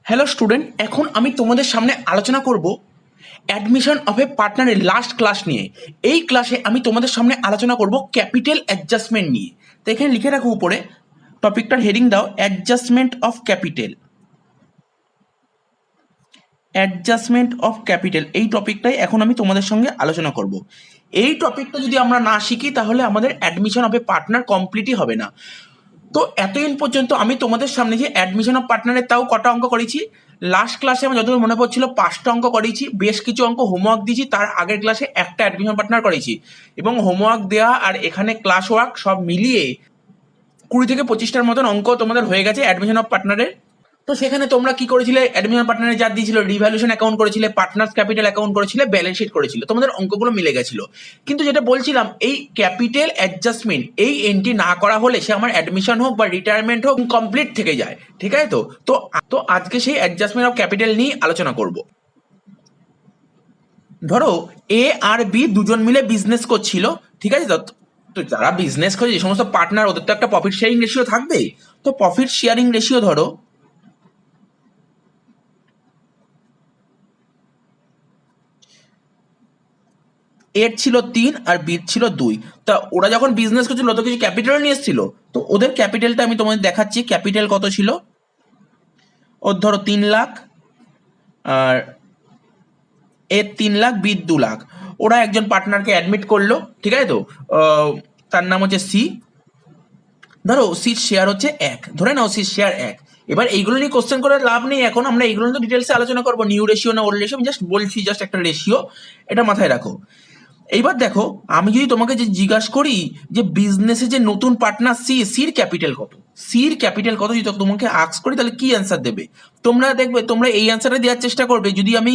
Hello student, এখন আমি তোমাদের সামনে আলোচনা করব অ্যাডমিশন অফ এ পার্টনারের লাস্ট ক্লাস নিয়ে। এই ক্লাসে আমি তোমাদের সামনে আলোচনা করব ক্যাপিটাল অ্যাডজাস্টমেন্ট নিয়ে। তো এখানে লিখে রাখো উপরে, টপিকটার হেডিং দাও adjustment of capital. Adjustment of capital এই টপিকটাই এখন আমি তোমাদের সঙ্গে আলোচনা করব। এই টপিকটা যদি আমরা না শিখি তাহলে আমাদের অ্যাডমিশন অফ এ পার্টনার কমপ্লিটই হবে না। তো এতদিন পর্যন্ত আমি তোমাদের সামনে যে অ্যাডমিশন অফ পার্টনারের তাও কটা অঙ্ক করেছি, লাস্ট ক্লাসে আমার যতদূর মনে পড়ছিল 5টা অঙ্ক করেছি, বেশ কিছু অঙ্ক হোমওয়ার্ক দিয়েছি, তার আগের ক্লাসে একটা অ্যাডমিশন পার্টনার করেছি এবং হোমওয়ার্ক দেওয়া আর এখানে ক্লাস ওয়ার্ক সব মিলিয়ে 20 থেকে 25টার মতন অঙ্ক তোমাদের হয়ে গেছে অ্যাডমিশন অফ পার্টনারের। তো সেখানে তোমরা কি করেছিলে, অ্যাডমিশন পার্টনারে যা দিয়েছিল রিভ্যালুয়েশন অ্যাকাউন্ট করেছিলে, পার্টনার্স ক্যাপিটাল অ্যাকাউন্ট করেছিলে, ব্যালেন্স শিট করেছিল, তোমাদের অঙ্কগুলো মিলে গেছিল। কিন্তু যেটা বলছিলাম, এই ক্যাপিটাল অ্যাডজাস্টমেন্ট এই এন্ট্রি না করা হলে সে আমার অ্যাডমিশন হোক বা রিটায়ারমেন্ট হোক কমপ্লিট থেকে যায়। ঠিক আছে? তো তো তো আজকে সেই অ্যাডজাস্টমেন্ট অফ ক্যাপিটাল নিয়ে আলোচনা করব। ধরো এ আর বি দুজন মিলে বিজনেস করছিল, ঠিক আছে? তো যারা বিজনেস করে যে সমস্ত পার্টনার, ওদের তো একটা প্রফিট শেয়ারিং রেশিও থাকবেই। তো প্রফিট শেয়ারিং রেশিও ধরো এর ছিল 3 আর বির ছিল 2। তা ওরা যখন বিজনেস করছিল তো কিছু ক্যাপিটাল নিয়ে এসেছিল। তো ওদের ক্যাপিটালটা আমি তোমাদের দেখাচ্ছি, ক্যাপিটাল কত ছিল। ওর ধরো 3 লাখ, আর এর 3 লাখ, বির 2 লাখ। ওরা একজন পার্টনারকে অ্যাডমিট করলো, ঠিক আছে? তো তার নাম হচ্ছে সি। ধরো সির শেয়ার হচ্ছে 1, ধরে নাও সির শেয়ার 1। এবার এইগুলো নিয়ে কোশ্চেন করে লাভ নেই, এখন আমরা এইগুলো নিয়ে ডিটেলসে আলোচনা করবো, নিউ রেশিও না ওল্ড রেশিও, আমি জাস্ট বলছি, জাস্ট একটা রেশিও, এটা মাথায় রাখো। এইবার দেখো, আমি যদি তোমাকে যে জিজ্ঞাসা করি যে বিজনেসে যে নতুন পার্টনার সির ক্যাপিটাল কত, সির ক্যাপিটাল কত, যদি তোমাকে আস্ক করি তাহলে কি অ্যান্সার দেবে? তোমরা দেখবে তোমরা এই অ্যান্সারটা দেওয়ার চেষ্টা করবে। যদি আমি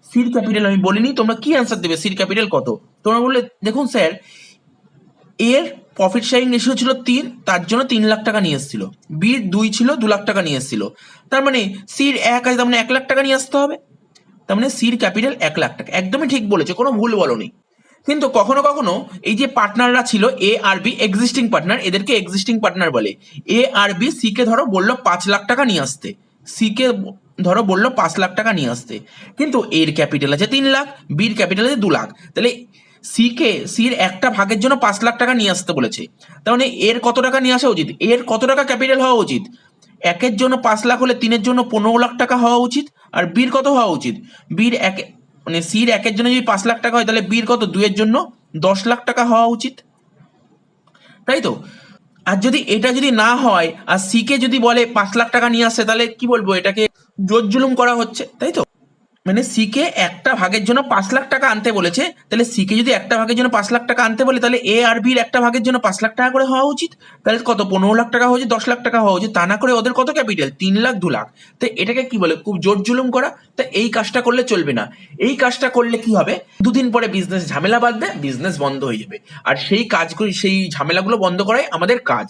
সির ক্যাপিটাল আমি বলিনি, তোমরা কি অ্যান্সার দেবে সির ক্যাপিটাল কত? তোমরা বললে দেখুন স্যার, এর প্রফিট শেয়ারিং রেশিও ছিল 3, তার জন্য 3 লাখ টাকা নিয়ে এসেছিল। বির 2 ছিল, 2 লাখ টাকা নিয়ে এসেছিল। তার মানে সির 1 আছে, তার মানে 1 লাখ টাকা নিয়ে আসতে হবে। তার মানে সির ক্যাপিটাল 1 লাখ টাকা। একদমই ঠিক বলেছে, কোনো ভুল বলনি। কিন্তু কখনো কখনো এই যে পার্টনাররা ছিল এ আর বি, এক্সিস্টিং পার্টনার, এদেরকে এক্সিস্টিং পার্টনার বলে। এ আর বি সি কে ধরো বললো 5 লাখ টাকা নিয়ে আসতে, সি কে ধরো বললো 5 লাখ টাকা নিয়ে আসতে, কিন্তু এর ক্যাপিটাল আছে 3 লাখ, বির ক্যাপিটাল আছে 2 লাখ। তাহলে সির একটা ভাগের জন্য 5 লাখ টাকা নিয়ে আসতে বলেছে। তার মানে এর কত টাকা নিয়ে আসা উচিত, এর কত টাকা ক্যাপিটাল হওয়া উচিত? 1-এর জন্য 5 লাখ হলে 3-এর জন্য 15 লাখ টাকা হওয়া উচিত। আর বির কত হওয়া উচিত? বির এক, মানে সির 1-এর জন্য যদি 5 লাখ টাকা হয় তাহলে বির কত, 2-এর জন্য 10 লাখ টাকা হওয়া উচিত, তাই তো? আর যদি এটা যদি না হয় আর সি কে যদি বলে 5 লাখ টাকা নিয়ে আসে, তাহলে কি বলবো, এটাকে জোর জুলুম করা হচ্ছে, তাই তো? মানে সি কে একটা ভাগের জন্য 5 লাখ টাকা আনতে বলেছে, তাহলে সি কে যদি একটা ভাগের জন্য 5 লাখ টাকা আনতে বলে, তাহলে এ আর বির একটা ভাগের জন্য 5 লাখ টাকা করে হওয়া উচিত। তাহলে কত, 15 লাখ টাকা হওয়া উচিত, 10 লাখ টাকা হওয়া উচিত। তা না করে ওদের কত ক্যাপিটাল, 3 লাখ, 2 লাখ। তো এটাকে কি বলে, খুব জোর জুলুম করা। তা এই কাজটা করলে চলবে না। এই কাজটা করলে কি হবে, দুদিন পরে বিজনেস ঝামেলা বাঁধবে, বিজনেস বন্ধ হয়ে যাবে। আর সেই কাজগুলো, সেই ঝামেলাগুলো বন্ধ করাই আমাদের কাজ।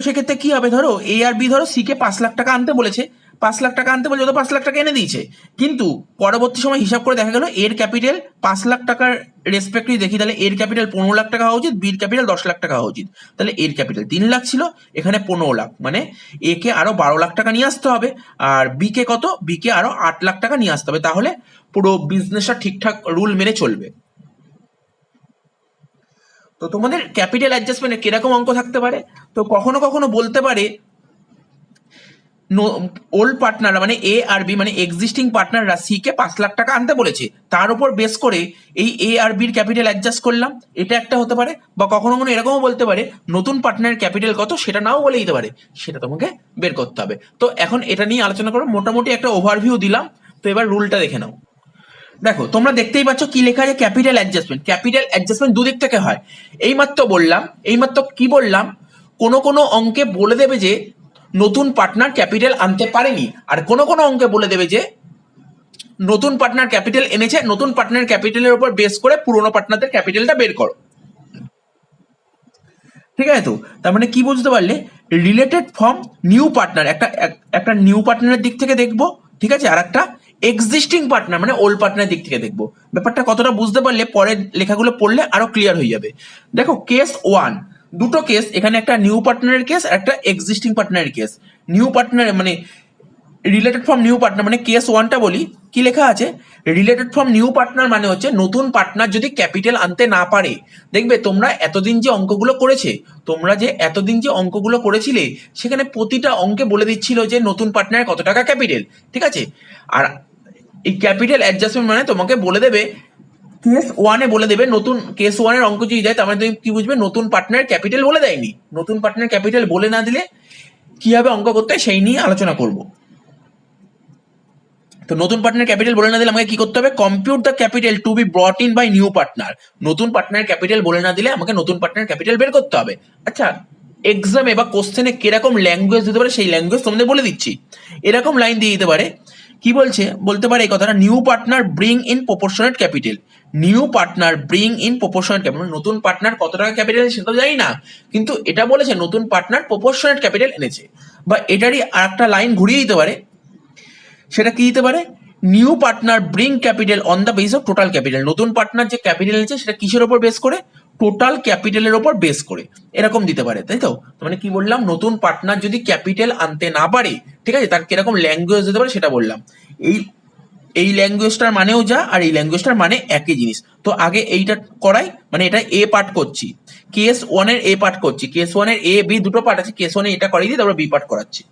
সেক্ষেত্রে কি হবে, ধরো এ আর বি ধরো সি কে 5 লাখ টাকা আনতে বলেছে, 5 লাখ টাকা আনতে বলেছে, তো 5 লাখ টাকা এনে দিয়েছে। কিন্তু পরবর্তী সময় হিসাব করে দেখা গেল এর ক্যাপিটাল 5 লাখ টাকার রেসপেক্টিভ দেখি, তাহলে এর ক্যাপিটাল 15 লাখ টাকা হওয়া উচিত, বির ক্যাপিটাল 10 লাখ টাকা হওয়া উচিত। তাহলে এর ক্যাপিটাল 3 লাখ ছিল, এখানে 15 লাখ, মানে এ কে আরো 12 লাখ টাকা নিয়ে আসতে হবে। আর বি কে কত, বি কে আরো 8 লাখ টাকা নিয়ে আসতে হবে, তাহলে পুরো বিজনেসটা ঠিকঠাক রুল মেনে চলবে। তো তোমাদের ক্যাপিটাল অ্যাডজাস্টমেন্টে কিরকম অঙ্ক থাকতে পারে? তো কখনো কখনো বলতে পারে ওল্ড পার্টনার মানে এ আর বি, মানে এক্সিস্টিং পার্টনাররা সি কে 5 লাখ টাকা আনতে বলেছে, তার উপর বেস করে এই এ আর বির ক্যাপিটাল অ্যাডজাস্ট করলাম, এটা একটা হতে পারে। বা কখনো কখনো এরকমও বলতে পারে নতুন পার্টনারের ক্যাপিটাল কত সেটা নাও বলে দিতে পারে, সেটা তোমাকে বের করতে হবে। তো এখন এটা নিয়ে আলোচনা করো, মোটামুটি একটা ওভারভিউ দিলাম। তো এবার রুলটা দেখে নাও। দেখো তোমরা দেখতেই পাচ্ছ কি লেখা আছে, ক্যাপিটাল অ্যাডজাস্টমেন্ট। ক্যাপিটাল অ্যাডজাস্টমেন্ট দুদিক থেকে হয়। এইমাত্র বললাম, এইমাত্র কি বললাম, কোনো কোনো অঙ্কে বলে দেবে যে নতুন পার্টনার ক্যাপিটাল আনতে পারেনি, আর কোনো কোনো অঙ্কে বলে দেবে যে নতুন পার্টনার ক্যাপিটাল এনেছে, নতুন পার্টনার ক্যাপিটালের উপর বেস করে পুরোনো পার্টনারদের ক্যাপিটালটা বের করো। ঠিক আছে? তো তার মানে কি বুঝতে পারলে, রিলেটেড ফ্রম নিউ পার্টনার, একটা নিউ পার্টনারের দিক থেকে দেখবো, ঠিক আছে? আর একটা এক্সিস্টিং পার্টনার মানে ওল্ড পার্টনারের দিক থেকে দেখবো। ব্যাপারটা কতটা বুঝতে পারলে পরের লেখাগুলো পড়লে আরো ক্লিয়ার হয়ে যাবে। দেখো কেস 1, দুটো কেস, এখানে একটা নিউ পার্টনারের কেস আর একটা এক্সিস্টিং পার্টনারের কেস। নিউ পার্টনার মানে রিলেটেড ফ্রম নিউ পার্টনার মানে কেস ওয়ানটা বলি, কি লেখা আছে, রিলেটেড ফ্রম নিউ পার্টনার মানে হচ্ছে নতুন পার্টনার যদি ক্যাপিটাল আনতে না পারে। দেখবে তোমরা এতদিন যে অঙ্কগুলো করেছিলে সেখানে প্রতিটা অঙ্কে বলে দিচ্ছিল যে নতুন পার্টনার কত টাকা ক্যাপিটাল, ঠিক আছে। আর এই ক্যাপিটাল অ্যাডজাস্টমেন্ট মানে তোমাকে বলে দেবে কেস ওয়ানে বলে দেবে, নতুন কেস ওয়ানের অঙ্ক যদি দেয় তার মানে তুমি কি বুঝবে, নতুন পার্টনার ক্যাপিটাল বলে দেয়নি। নতুন পার্টনার ক্যাপিটাল বলে না দিলে কিভাবে অঙ্ক করতে হয় সেই নিয়ে আলোচনা করব। তো নতুন পার্টনার ক্যাপিটাল বলে না দিলে আমাকে কি করতে হবে, compute the capital to be brought in by new partner. নতুন পার্টনার ক্যাপিটাল বলে না দিলে আমাকে নতুন পার্টনার ক্যাপিটাল বের করতে হবে। আচ্ছা, এক্সামে বা কোশ্চেনে কিরকম ল্যাঙ্গুয়েজ দিতে পারে সেই ল্যাঙ্গুয়েজ তোমাদের বলে দিচ্ছি। এরকম লাইন দিয়ে দিতে পারে, কি বলতে পারে এই কথাটা, new partner bring in proportionate capital. New partner bring in proportionate capital, নতুন পার্টনার কত টাকা ক্যাপিটাল সেটা তো জানি না, কিন্তু এটা বলেছে নতুন পার্টনার প্রপোর্শনেট ক্যাপিটাল এনেছে। বা এটারই আর একটা লাইন ঘুরিয়ে দিতে পারে, সেটা কি দিতে পারে, new partner bring capital on the base of total capital. নতুন পার্টনার যে ক্যাপিটাল এনেছে সেটা কিসের উপর বেস করে, টোটাল ক্যাপিটালের উপর বেস করে, এরকম দিতে পারে, তাই তো। মানে কি বললাম, নতুন পার্টনার যদি ক্যাপিটাল আনতে না পারে, ঠিক আছে, তার কিরকম ল্যাঙ্গুয়েজ দিতে পারে সেটা বললাম। এই ল্যাঙ্গুয়েজটার মানেও যা আর এই ল্যাঙ্গুয়েজটার মানে একই জিনিস। তো আগে এইটা করাই, মানে এটা এ পার্ট করছি, কেস ওয়ানের এ পার্ট করছি, কেস ওয়ানের এ বি দুটো পার্ট আছে, কেস ওয়ানে এটা করিয়ে দিই, তারপর বি পার্ট করাচ্ছি।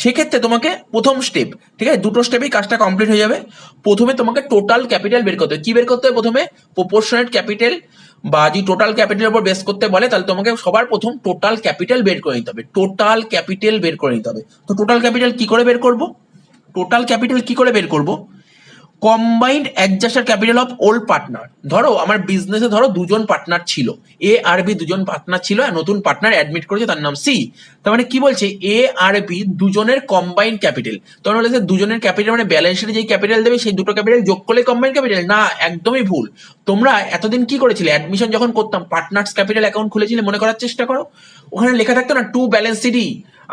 সেক্ষেত্রে তোমাকে প্রথম স্টেপ, ঠিক আছে, দুটো স্টেপেই কাজটা কমপ্লিট হয়ে যাবে। প্রথমে তোমাকে টোটাল ক্যাপিটাল বের করতে হবে। কি বের করতে হবে প্রথমে, প্রপোর্শনেট ক্যাপিটাল, বা যদি টোটাল ক্যাপিটালের উপর বেস করতে বলে তাহলে তোমাকে সবার প্রথম টোটাল ক্যাপিটাল বের করে নিতে হবে। টোটাল ক্যাপিটাল বের করে নিতে হবে। তো টোটাল ক্যাপিটাল কি করে বের করব, combined adjusted capital of old partner. ধরো আমার বিজনেসে দুজন পার্টনার ছিল, এ আর বি দুজন পার্টনার ছিল, আর নতুন পার্টনার অ্যাডমিট করেছে তার নাম সি। তার মানে কি বলছে, এ আর বি দুজনের কম্বাইন্ড ক্যাপিটাল। তখন বলেছে দুজনের ক্যাপিটাল মানে ব্যালেন্স শিটে যে ক্যাপিটাল দেবে সেই দুটো ক্যাপিটাল যোগ করলে কম্বাইন্ড ক্যাপিটাল, না, একদমই ভুল। তোমরা এতদিন কি করেছিলে, অ্যাডমিশন যখন করতাম পার্টনার্স ক্যাপিটাল অ্যাকাউন্ট খুলেছিলে, মনে করার চেষ্টা করো, ওখানে লেখা থাকতো না টু ব্যালেন্স সিডি।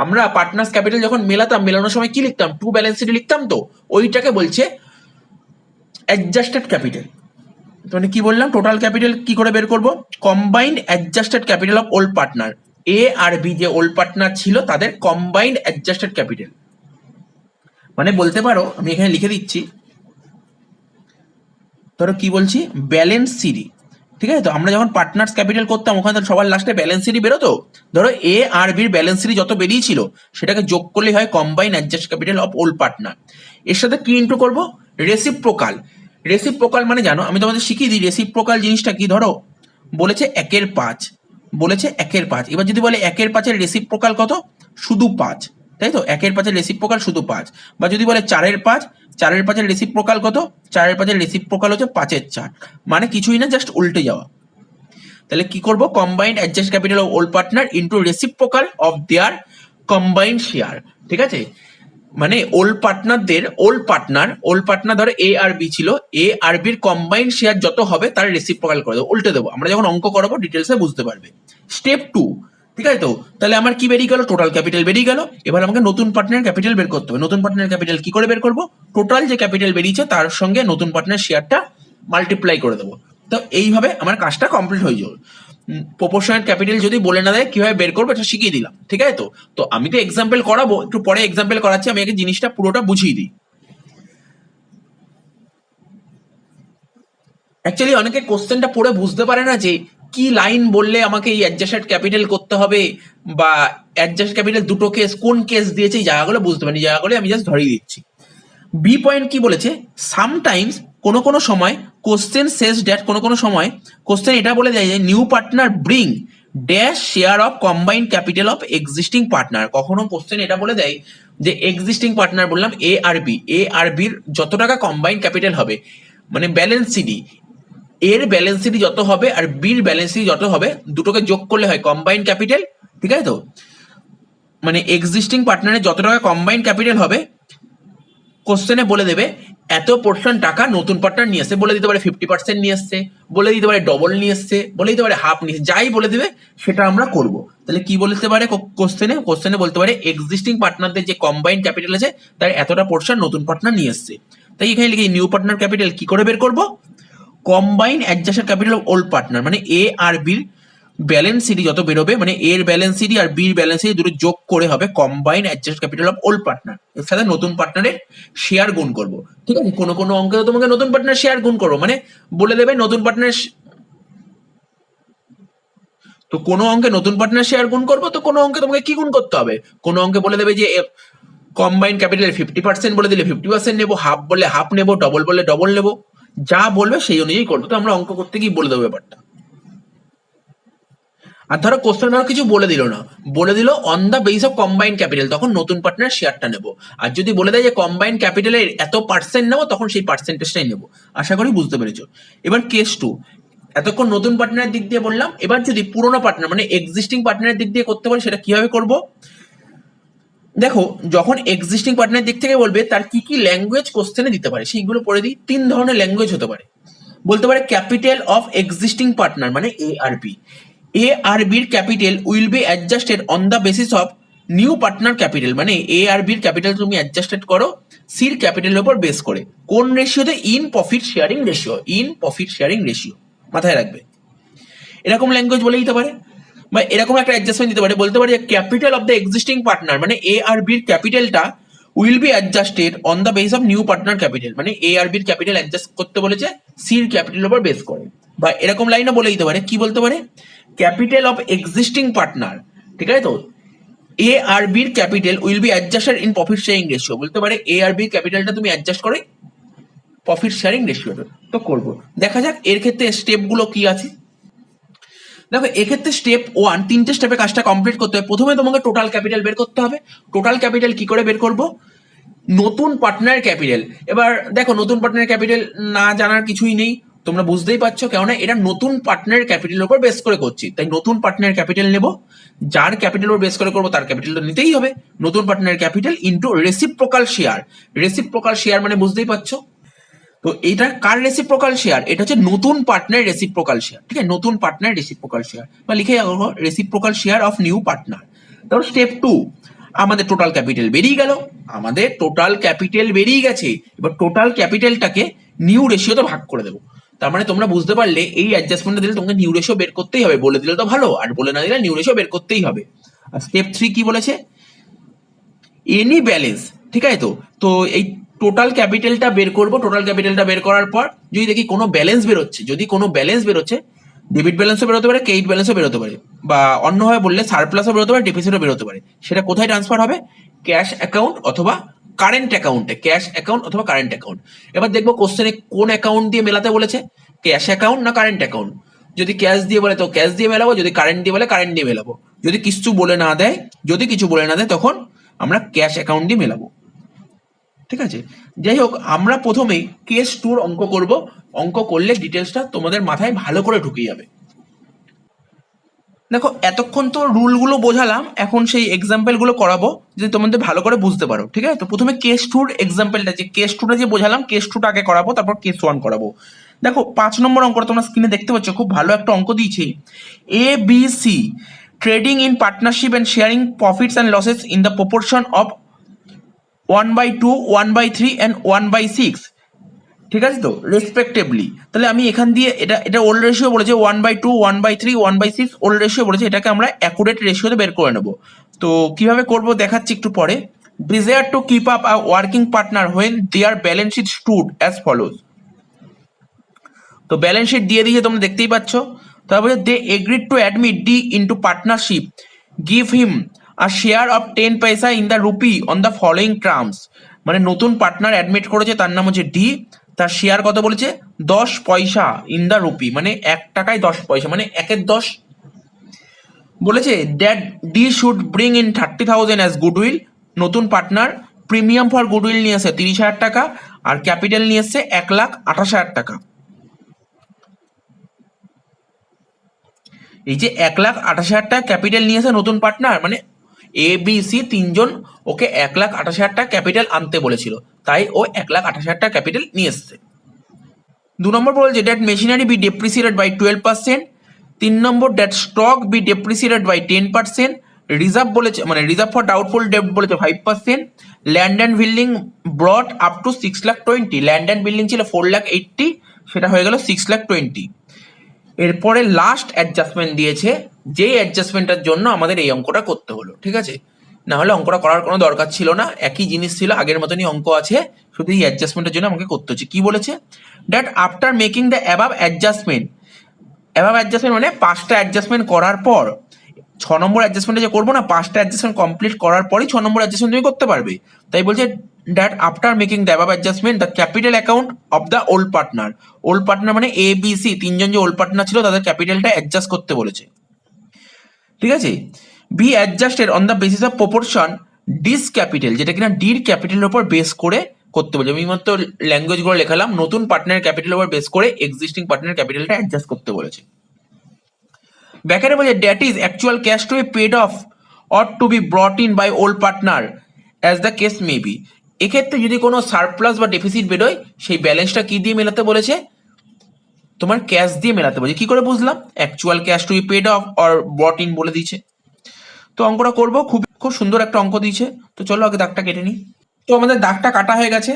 আমরা পার্টনার্স ক্যাপিটাল যখন মেলানোর সময় কি লিখতাম, টু ব্যালেন্স সিডি লিখতাম। তো ওইটাকে বলছে অ্যাডজাস্টেড ক্যাপিটাল। মানে কি বললাম, টোটাল ক্যাপিটাল কি করে বের করব, combined adjusted capital of old partner. A আর বি যে ওল্ড পার্টনার ছিল তাদের কম্বাইন্ড অ্যাডজাস্টেড ক্যাপিটাল। মানে বলতে পারো, আমি এখানে লিখে দিচ্ছি, ধরো কি বলছি, ব্যালেন্স সিডি, ঠিক আছে। তো আমরা যখন পার্টনার্স ক্যাপিটাল করতাম ওখানে সবার লাস্টে ব্যালেন্স সিডি বেরোতো। ধরো এ আর বির ব্যালেন্স সিডি যত বেরিয়েছিল সেটাকে যোগ করলে হয় combined adjust capital of old partner. এর সাথে কি ইন্টু করবো, রেসিপ্রোকাল। রেসিপ্রোকাল মানে জানো, আমি তোমাদের শিখিয়ে দিই রেসিপ্রোকাল জিনিসটা কি। ধরো বলেছে 1/5, এবার যদি বলে 1/5 রেসিপ্রোকাল কত, শুধু 5, তাই তো, 1/5 রেসিপ্রোকাল শুধু 5। বা যদি বলে 4/5, 4/5 রেসিপ্রোকাল কত, 4/5 রেসিপ্রোকাল হচ্ছে 5/4, মানে কিছুই না, জাস্ট উল্টে যাওয়া। তাহলে কি করব, combined adjust capital of old partner into reciprocal of their combined share, ঠিক আছে। মানে ওল্ড পার্টনার ধরো এ আর বি ছিল, এ আর বির কম্বাইন্ড শেয়ার যত হবে তার রেসিপ্রোকাল করে দেবো, উল্টে দেবো। আমরা যখন অঙ্ক করাবো ডিটেলসে বুঝতে পারবে। স্টেপ 2, ঠিক আছে। তো তাহলে আমার কি বেরিয়ে গেল, টোটাল ক্যাপিটাল বেরিয়ে গেল। এবার আমাকে নতুন পার্টনার ক্যাপিটাল বের করতে হবে। নতুন পার্টনার ক্যাপিটাল কি করে বের করবো, টোটাল যে ক্যাপিটাল বেরিয়েছে তার সঙ্গে নতুন পার্টনার শেয়ারটা মাল্টিপ্লাই করে দেবো। তো এইভাবে আমার কাজটা কমপ্লিট হয়ে যাবে। প্রপোর্শনেট ক্যাপিটাল যদি বলে না দেয় কিভাবে বের করবো এটা শিখিয়ে দিলাম, ঠিক আছে। তো আমি তো এক্সাম্পল করাবো, একটু পরে এক্সাম্পল করাচ্ছি, আমি আগে জিনিসটা পুরোটা বুঝিয়ে দিই। অ্যাকচুয়ালি অনেকে কোশ্চেনটা পড়ে বুঝতে পারে না যে কি লাইন বললে আমাকে এই অ্যাডজাস্টেড ক্যাপিটাল করতে হবে, বা অ্যাডজাস্ট ক্যাপিটাল দুটো কেস, কোন কেস দিয়েছে, এই জায়গাগুলো বুঝতে পারি, জায়গাগুলো আমি জাস্ট ধরিয়ে দিচ্ছি। বি পয়েন্ট কি বলেছে, সামটাইমস কোনো সময় কোশ্চেন সেজ ড্যাট, কোনো সময় কোশ্চেন এটা বলে দেয় যে new partner bring dash share of combined capital of existing partner. কখনো কোশ্চেন এটা বলে দেয় যে এক্সিস্টিং পার্টনার বললাম এ আর বির যত টাকা কম্বাইন্ড ক্যাপিটাল হবে, মানে ব্যালেন্স সিডি, এর ব্যালেন্স সিডি যত হবে আর বির ব্যালেন্স সিডি যত হবে দুটোকে যোগ করলে হয় কম্বাইন্ড ক্যাপিটাল, ঠিক আছে। তো মানে এক্সিস্টিং পার্টনারের যত টাকা কম্বাইন্ড ক্যাপিটাল হবে, কোশ্চেনে বলে দেবে এত পোর্শন টাকা নতুন পার্টনার নিয়ে আসছে, বলে দিতে পারে 50% নিয়ে আসছে, বলে দিতে পারে ডবল নিয়ে আসছে, বলে দিতে পারে হাফ নিয়ে, যাই বলে দেবে সেটা আমরা করব। তাহলে কি বলতে পারে কোশ্চেনে বলতে পারে এক্সিস্টিং পার্টনারদের যে কম্বাইন্ড ক্যাপিটাল আছে তার এতটা পোর্শন নতুন পার্টনার নিয়ে আসছে। তাই এখানে লিখে নিউ পার্টনার ক্যাপিটাল কি করে বের করব, combined adjusted capital of old partner, মানে এ আর বির ব্যালেন্স সিটি যত বেরোবে, মানে এর ব্যালেন্স সিটি আর বির ব্যালেন্স সিটি দুটো যোগ করে হবে combine adjust capital of old partner, এর সাথে নতুন পার্টনারের শেয়ার গুণ করবো। ঠিক আছে, কোনো কোনো অঙ্কে তোমাকে নতুন পার্টনার শেয়ার গুণ করবো, মানে বলে দেবে নতুন পার্টনার, তো কোনো অঙ্কে নতুন পার্টনার শেয়ার গুণ করবো, তো কোনো অঙ্কে তোমাকে কি গুণ করতে হবে, কোনো অঙ্কে বলে দেবে যে কম্বাইন ক্যাপিটাল 50% বলে দিলে 50% নেবো, হাফ বললে হাফ নেবো, ডবল বললে ডবল নেবো, যা বলবে সেই অনুযায়ী করবো। তো আমরা অঙ্ক করতে গিয়ে বলে দেবো ব্যাপারটা। আর ধরো কোশ্চেন ধরো কিছু বলে দিল না, বলে দিল on the base of combine capital, তখন নতুন পার্টনার শেয়ারটা নেবো। আর যদি বলে দেয় যে কম্বাইন ক্যাপিটালের এত পার্সেন্ট নেবো, তখন সেই পার্সেন্টেজটাই নেবো। আশা করি বুঝতে পেরেছো। এবার কেস 2, এতক্ষণ নতুন পার্টনারের দিক দিয়ে বললাম, এবার যদি পুরোনো পার্টনার মানে এক্সিস্টিং পার্টনারের দিক দিয়ে করতে পারি, সেটা কিভাবে করব? দেখো, যখন এক্সিস্টিং পার্টনারের দিক থেকে বলবে তার কি কি ল্যাঙ্গুয়েজ কোশ্চেনে দিতে পারে সেইগুলো পড়ে দিই। 3 ধরনের ল্যাঙ্গুয়েজ হতে পারে। বলতে পারে ক্যাপিটাল অফ এক্সিস্টিং পার্টনার মানে এআরপি, এআরবির capital will be adjusted on the basis of new partner capital, মানে এআরবির ক্যাপিটাল তুমি অ্যাডজাস্টেড করো সির ক্যাপিটালের উপর বেস করে। কোন রেশিওতে? In profit sharing ratio, in profit sharing ratio মাথায় রাখবে। এরকম ল্যাঙ্গুয়েজ বলে দিতে পারে, বা এরকম একটা অ্যাডজাস্টমেন্ট দিতে পারে, বলতে পারে capital of the existing partner মানে এআরবির ক্যাপিটালটা will be adjusted on the base of new partner capital, মানে এআরবির ক্যাপিটাল অ্যাডজাস্ট করতে বলেছে সির ক্যাপিটালের উপর বেস করে। বা এরকম লাইনও বলে দিতে পারে, কি বলতে পারে? ক্যাপিটাল অফ এক্সিস্টিং পার্টনার, ঠিক আছে তো, এআরবির capital will be adjusted in profit sharing ratio, বলতে পারে এআরবির ক্যাপিটালটা তুমি অ্যাডজাস্ট করে প্রফিট শেয়ারিং রেশিওতে। তো করবো, দেখা যাক এর ক্ষেত্রে স্টেপগুলো কি আছে। দেখো, এক্ষেত্রে স্টেপ 1, 3টে স্টেপে কাজটা কমপ্লিট করতে হবে। প্রথমে তোমাকে টোটাল ক্যাপিটাল বের করতে হবে। টোটাল ক্যাপিটাল কি করে বের করব? নতুন পার্টনার ক্যাপিটাল। এবার দেখো, নতুন পার্টনার ক্যাপিটাল না জানার কিছুই নেই, তোমরা বুঝতেই পারছো, কেননা এটা নতুন পার্টনার ক্যাপিটালের উপর বেস করে করছি, তাই নতুন পার্টনার ক্যাপিটাল নেব। যার ক্যাপিটাল উপর বেস করে করবো তার ক্যাপিটালটা নিতেই হবে। নতুন partner capital into reciprocal share. Reciprocal share মানে বুঝতেই পারছো, তো এটা কার রেসিপ্রোকাল শেয়ার? এটা হচ্ছে নতুন পার্টনার রেসিপ্রোকাল শেয়ার। ঠিক আছে, নতুন পার্টনার রেসিপ্রোকাল শেয়ার, বা লিখে রাখো reciprocal share of new partner. তারপর স্টেপ 2, আমাদের টোটাল ক্যাপিটাল বেরিয়ে গেল, আমাদের টোটাল ক্যাপিটাল বেরিয়ে গেছে। এবার টোটাল ক্যাপিটালটাকে নিউ রেশিওতে ভাগ করে দেবো। তার মানে তোমরা বুঝতে পারলে এই অ্যাডজাস্টমেন্টটা দিলে তোমাকে নিউ রেশিও বের করতেই হবে, বলে দিলে তো ভালো, আর বলে না দিলে নিউ রেশিও বের করতেই হবে। আর স্টেপ 3 কি বলেছে? Any balance. ঠিক আছে, তো এই টোটাল ক্যাপিটালটা বের করব। টোটাল ক্যাপিটালটা বের করার পর যদি দেখি কোনো ব্যালেন্স বেরোচ্ছে, যদি কোনো ব্যালেন্স বেরোচ্ছে, ডেবিট ব্যালেন্সও বেরোতে পারে, ক্রেডিট ব্যালেন্সও বেরোতে পারে, বা অন্যভাবে বললে সারপ্লাসও বেরোতে পারে, ডেফিসিটও বেরোতে পারে, সেটা কোথায় ট্রান্সফার হবে? ক্যাশ অ্যাকাউন্ট অথবা কারেন্ট অ্যাকাউন্টে, ক্যাশ অ্যাকাউন্ট অথবা কারেন্ট অ্যাকাউন্ট। এবার দেখবো কোশ্চেনে কোন অ্যাকাউন্ট দিয়ে মেলাতে বলেছে, ক্যাশ অ্যাকাউন্ট না কারেন্ট অ্যাকাউন্ট। যদি ক্যাশ দিয়ে বলে তো ক্যাশ দিয়ে মেলাবো, যদি কারেন্ট দিয়ে বলে কারেন্ট দিয়ে মেলাবো। যদি কিছু বলে না দেয়, যদি কিছু বলে না দেয় তখন আমরা ক্যাশ অ্যাকাউন্ট দিয়ে মেলাবো। ঠিক আছে, যাই হোক, আমরা প্রথমেই কেস 2 অঙ্ক করব। অঙ্ক করলে ডিটেলসটা তোমাদের মাথায় ভালো করে ঢুকে যাবে। দেখো, এতক্ষণ তো রুলগুলো বোঝালাম, এখন সেই এক্সাম্পল গুলো করাবো যদি তোমাদের ভালো করে বুঝতে পারো। ঠিক আছে, তো প্রথমে কেস 2 এক্সাম্পলটা, যে কেস 2টা যে বোঝালাম, কেস 2টা আগে করাবো, তারপর কেস 1 করাবো। দেখো, 5 নম্বর অঙ্কটা তোমরা স্ক্রিনে দেখতে পাচ্ছ, খুব ভালো একটা অঙ্ক দিয়েছে। A B C trading in partnership and sharing profits and losses in the proportion of 1/2, 1/3 and 1/6। ঠিক আছে তো, রেসপেক্টিভলি। তাহলে আমি এখান দিয়ে এটা ওল্ড রেশিও বলেছে, 1/2, 1/3, 1/6 ওল্ড রেশিও বলেছে, এটাকে আমরা অ্যাকুরেট রেশিওতে বের করে নেব। তো কিভাবে করব দেখাচ্ছি একটু পরে। Desire to keep up a working partner when their balance sheet stood as follows. তো ব্যালেন্স শিট দিয়ে দিয়েছে, তোমরা দেখতেই পাচ্ছ। তারপরে they agreed to admit D into partnership, give him a share of 10 paisa in the rupee on the following terms. মানে নতুন partner admit করেছে, তার নাম হচ্ছে ডি, তার শেয়ার কত বলেছে? 10 পয়সা ইন দ্য রুপি, মানে 1 টাকায় 10 পয়সা, মানে 1-এর 10। বলেছে that D should bring in 30,000 as goodwill. নতুন পার্টনার প্রিমিয়াম ফর গুডউইল নিয়ে আসে 30,000 টাকা, আর ক্যাপিটাল নিয়ে এসছে 1,28,000 টাকা। এই যে 1,28,000 টাকা ক্যাপিটাল নিয়ে আসে নতুন পার্টনার, মানে এ বি সি তিনজন ওকে 1,28,000 টাকা ক্যাপিটাল আনতে বলেছিল, তাই ও 1,28,000 টাকা ক্যাপিটাল নিয়ে এসছে। 2 নম্বর বলছে that machinery be depreciated by 12%। 3 নম্বর that stock be depreciated by 10%। Reserve বলেছে, মানে রিজার্ভ ফর ডাউটফুল ডেট বলেছে 5%। Land and building brought up to 6,20,000। Land and building ছিল 4,80,000, সেটা হয়ে গেল 6,20,000। এরপরে লাস্ট অ্যাডজাস্টমেন্ট দিয়েছে, যেই অ্যাডজাস্টমেন্টের জন্য আমাদের এই অঙ্কটা করতে হলো, ঠিক আছে? না হলে অঙ্কটা করার কোনো দরকার ছিল না, একই জিনিস ছিল, আগের মতনই অঙ্ক আছে, শুধু এই অ্যাডজাস্টমেন্টের জন্য আমাকে করতে হচ্ছে। কি বলেছে? That after making the above adjustment মানে 5টা অ্যাডজাস্টমেন্ট করার পর 6 নম্বর অ্যাডজাস্টমেন্টে যে করবো না, 5টা অ্যাডজাস্টমেন্ট কমপ্লিট করার পরই 6 নম্বর অ্যাডজাস্টমেন্ট তুমি করতে পারবে। তাই বলছে that after making the above adjustment the capital account of the old partner মানে এ বি সি তিনজন যে ওল্ড পার্টনার ছিল তাদের ক্যাপিটালটা অ্যাডজাস্ট করতে বলেছে, ঠিক আছে? Be adjusted on the basis of proportion D's capital, যেটা কিনা ডির ক্যাপিটালের উপর বেস করে করতে বলছে। আমি মাত্র ল্যাঙ্গুয়েজগুলো লেখালাম, নতুন পার্টনারের ক্যাপিটালের উপর বেস করে এক্সিস্টিং পার্টনারের ক্যাপিটালটা অ্যাডজাস্ট করতে বলেছে। ব্যাকেটে বলছে that is actual cash to be paid off or to be brought in by old partner as the case may be. এক্ষেত্রে যদি কোনো সারপ্লাস বা ডেফিসিট বেরোয়, সেই ব্যালেন্সটা কি দিয়ে মেলাতে বলেছে? তোমার ক্যাশ দিয়ে মেলাতে বলেছে। কি করে বুঝলাম? Actual cash to be paid off or brought in বলে দিয়েছে। তো অঙ্কটা করবো, খুব সুন্দর একটা অঙ্ক দিয়েছে। তো চলো আগে দাগটা কেটে নিই। তো আমাদের দাগটা কাটা হয়ে গেছে।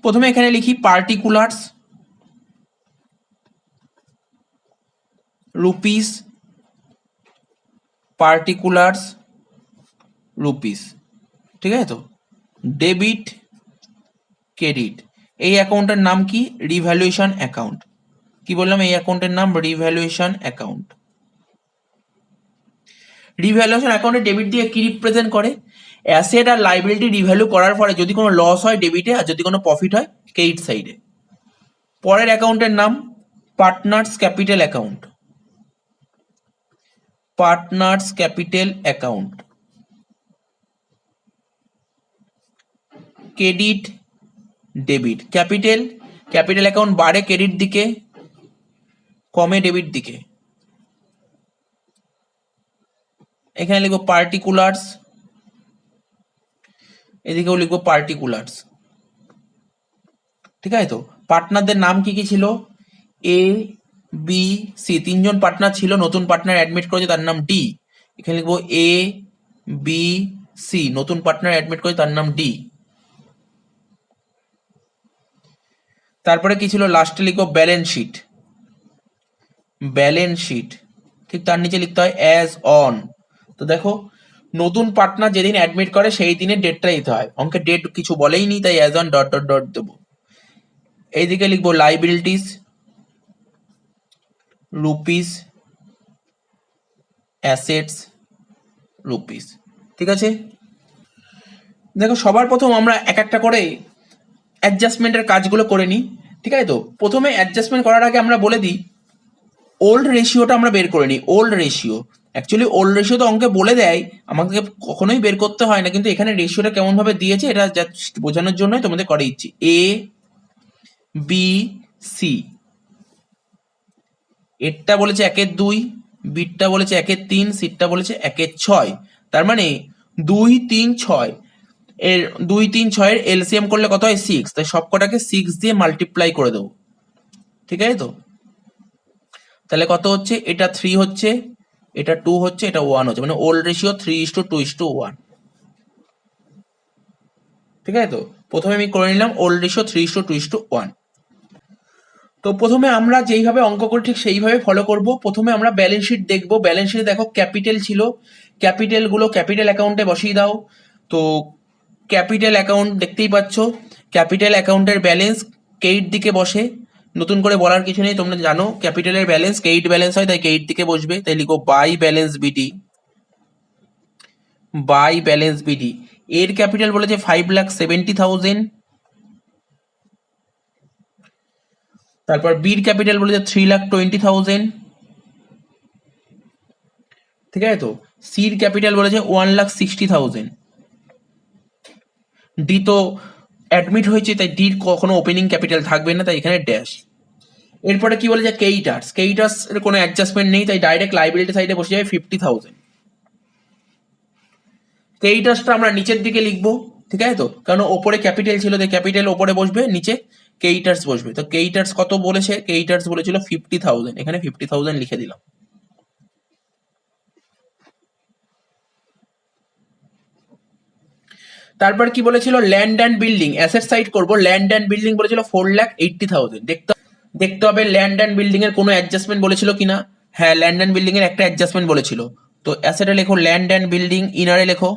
প্রথমে এখানে লিখি পার্টিকুলার্স রুপিস, ঠিক আছে? তো ডেবিট ক্রেডিট, এই অ্যাকাউন্টের নাম কি? Revaluation account. কি বললাম? এই অ্যাকাউন্টের নাম রিভ্যালুয়েশন অ্যাকাউন্ট। রিভ্যালুয়েশন অ্যাকাউন্টে ডেবিট দিয়ে কি রিপ্রেজেন্ট করে? অ্যাসেট আর লাইবিলিটি রিভ্যালু করার পরে যদি কোনো লস হয় ডেবিটে, আর যদি কোনো প্রফিট হয় ক্রেডিট সাইডে। পরের অ্যাকাউন্টের নাম partners capital account. Credit debit, capital account বাড়ে ক্রেডিট দিকে, কমে ডেবিট দিকে। এখানে লিখবো পার্টিকুলার্স, এদিকেও লিখবো পার্টিকুলার্স, ঠিক আছে? তো পার্টনারদের নাম কি কি ছিল? এ বি সি, তিনজন পার্টনার ছিল, নতুন পার্টনার অ্যাডমিট করেছে তার নাম ডি। এখানে লিখবো এ বি সি, নতুন পার্টনার অ্যাডমিট করেছে তার নাম ডি। তারপরে কি ছিল? লাস্টে লিখবো ব্যালেন্স শিট, ঠিক তার নিচে লিখতে হয় অ্যাজ অন। তো দেখো, নতুন পার্টনার যেদিন অ্যাডমিট করে সেই দিনের ডেটটা দিতে হয়, অঙ্কে ডেট কিছু বলেই নি, তাই as on dot dot dot দেবো। এইদিকে লিখবো লাইবিলিটিস রুপিস, অ্যাসেটস রুপিস, ঠিক আছে? দেখো, সবার প্রথম আমরা এক একটা করে অ্যাডজাস্টমেন্টের কাজগুলো করে নিই, ঠিক আছে? তো প্রথমে অ্যাডজাস্টমেন্ট করার আগে আমরা বলে দিই ওল্ড রেশিওটা আমরা বের করে নিই। ওল্ড রেশিও তো অঙ্কে বলে দেয়, আমাকে কখনোই বের করতে হয় না, কিন্তু এখানে রেশিওটা কেমন ভাবে দিয়েছে এটা জাস্ট বোঝানোর জন্যই তোমাদের করে দিচ্ছি। এ বি সি, এরটা বলেছে 1/2, বিটটা বলেছে 1/3, সিটটা বলেছে 1/6। তার মানে 2 3 6, এর 2 3 6 এর এলসিএম করলে কত হয়? 6। তাই সবকটাকে 6 দিয়ে মাল্টিপ্লাই করে দেবো, ঠিক আছে? তো তাহলে কত হচ্ছে? এটা 3 হচ্ছে, এটা 2 হচ্ছে, এটা 1 হচ্ছে, মানে ওল্ড রেশিও 3:2:1, ঠিক আছে? তো প্রথমে আমি করে নিলাম ওল্ড রেশিও 3:2:1। তো প্রথমে আমরা যেইভাবে অঙ্ক করি ঠিক সেইভাবে ফলো করব। প্রথমে আমরা ব্যালেন্স শিট দেখবো। ব্যালেন্স শিটে দেখো ক্যাপিটাল ছিল, ক্যাপিটাল অ্যাকাউন্টে বসিয়ে দাও। তো ক্যাপিটাল অ্যাকাউন্ট দেখতেই পাচ্ছ, ক্যাপিটাল অ্যাকাউন্টের ব্যালেন্স ক্রেডিট দিকে বসে, নতুন করে বলার কিছু নেই, তোমরা জানো ক্যাপিটালের ব্যালেন্স ক্রেডিট ব্যালেন্স হয়, তাই ক্রেডিট দিকে বসবে। তাই লিখো বাই ব্যালেন্স বিডি। এর ক্যাপিটাল বলেছে 5,70,000। তারপর বির ক্যাপিটাল বলেছে 3,20,000, ঠিক আছে? তো সির ক্যাপিটাল বলেছে 1,60,000। ডি তো অ্যাডমিট হয়েছে, তাই ডির কখনো ওপেনিং ক্যাপিটাল থাকবে না, তাই এখানে ড্যাশ। এরপরে কি বলেছে? ক্রেডিটার্স এর কোনো অ্যাডজাস্টমেন্ট নেই, তাই ডাইরেক্ট লাইবিলিটি সাইডে বসে যাবে 50,000। ক্রেডিটার্সটা আমরা নিচের দিকে লিখবো, ঠিক আছে? তো কারণ ওপরে ক্যাপিটাল ছিল, তাই ক্যাপিটাল ওপরে বসবে, নিচে ক্রেডিটার্স বসবে। তো ক্রেডিটার্স কত বলেছে? ক্রেডিটার্স বলেছিল 50,000, এখানে 50,000 লিখে দিলাম। তারপর কি বলেছিল? Land and building, asset side করবো। ল্যান্ড অ্যান্ড বিল্ডিং বলেছিল 4,80,000। দেখতে দেখতে হবে ল্যান্ড অ্যান্ড বিল্ডিং এর কোনো অ্যাডজাস্টমেন্ট বলেছিল কিনা। হ্যাঁ, ল্যান্ড অ্যান্ড বিল্ডিং এর একটা অ্যাডজাস্টমেন্ট বলেছিল। তো অ্যাসেটে লেখো ল্যান্ড অ্যান্ড বিল্ডিং, ইনারে লেখো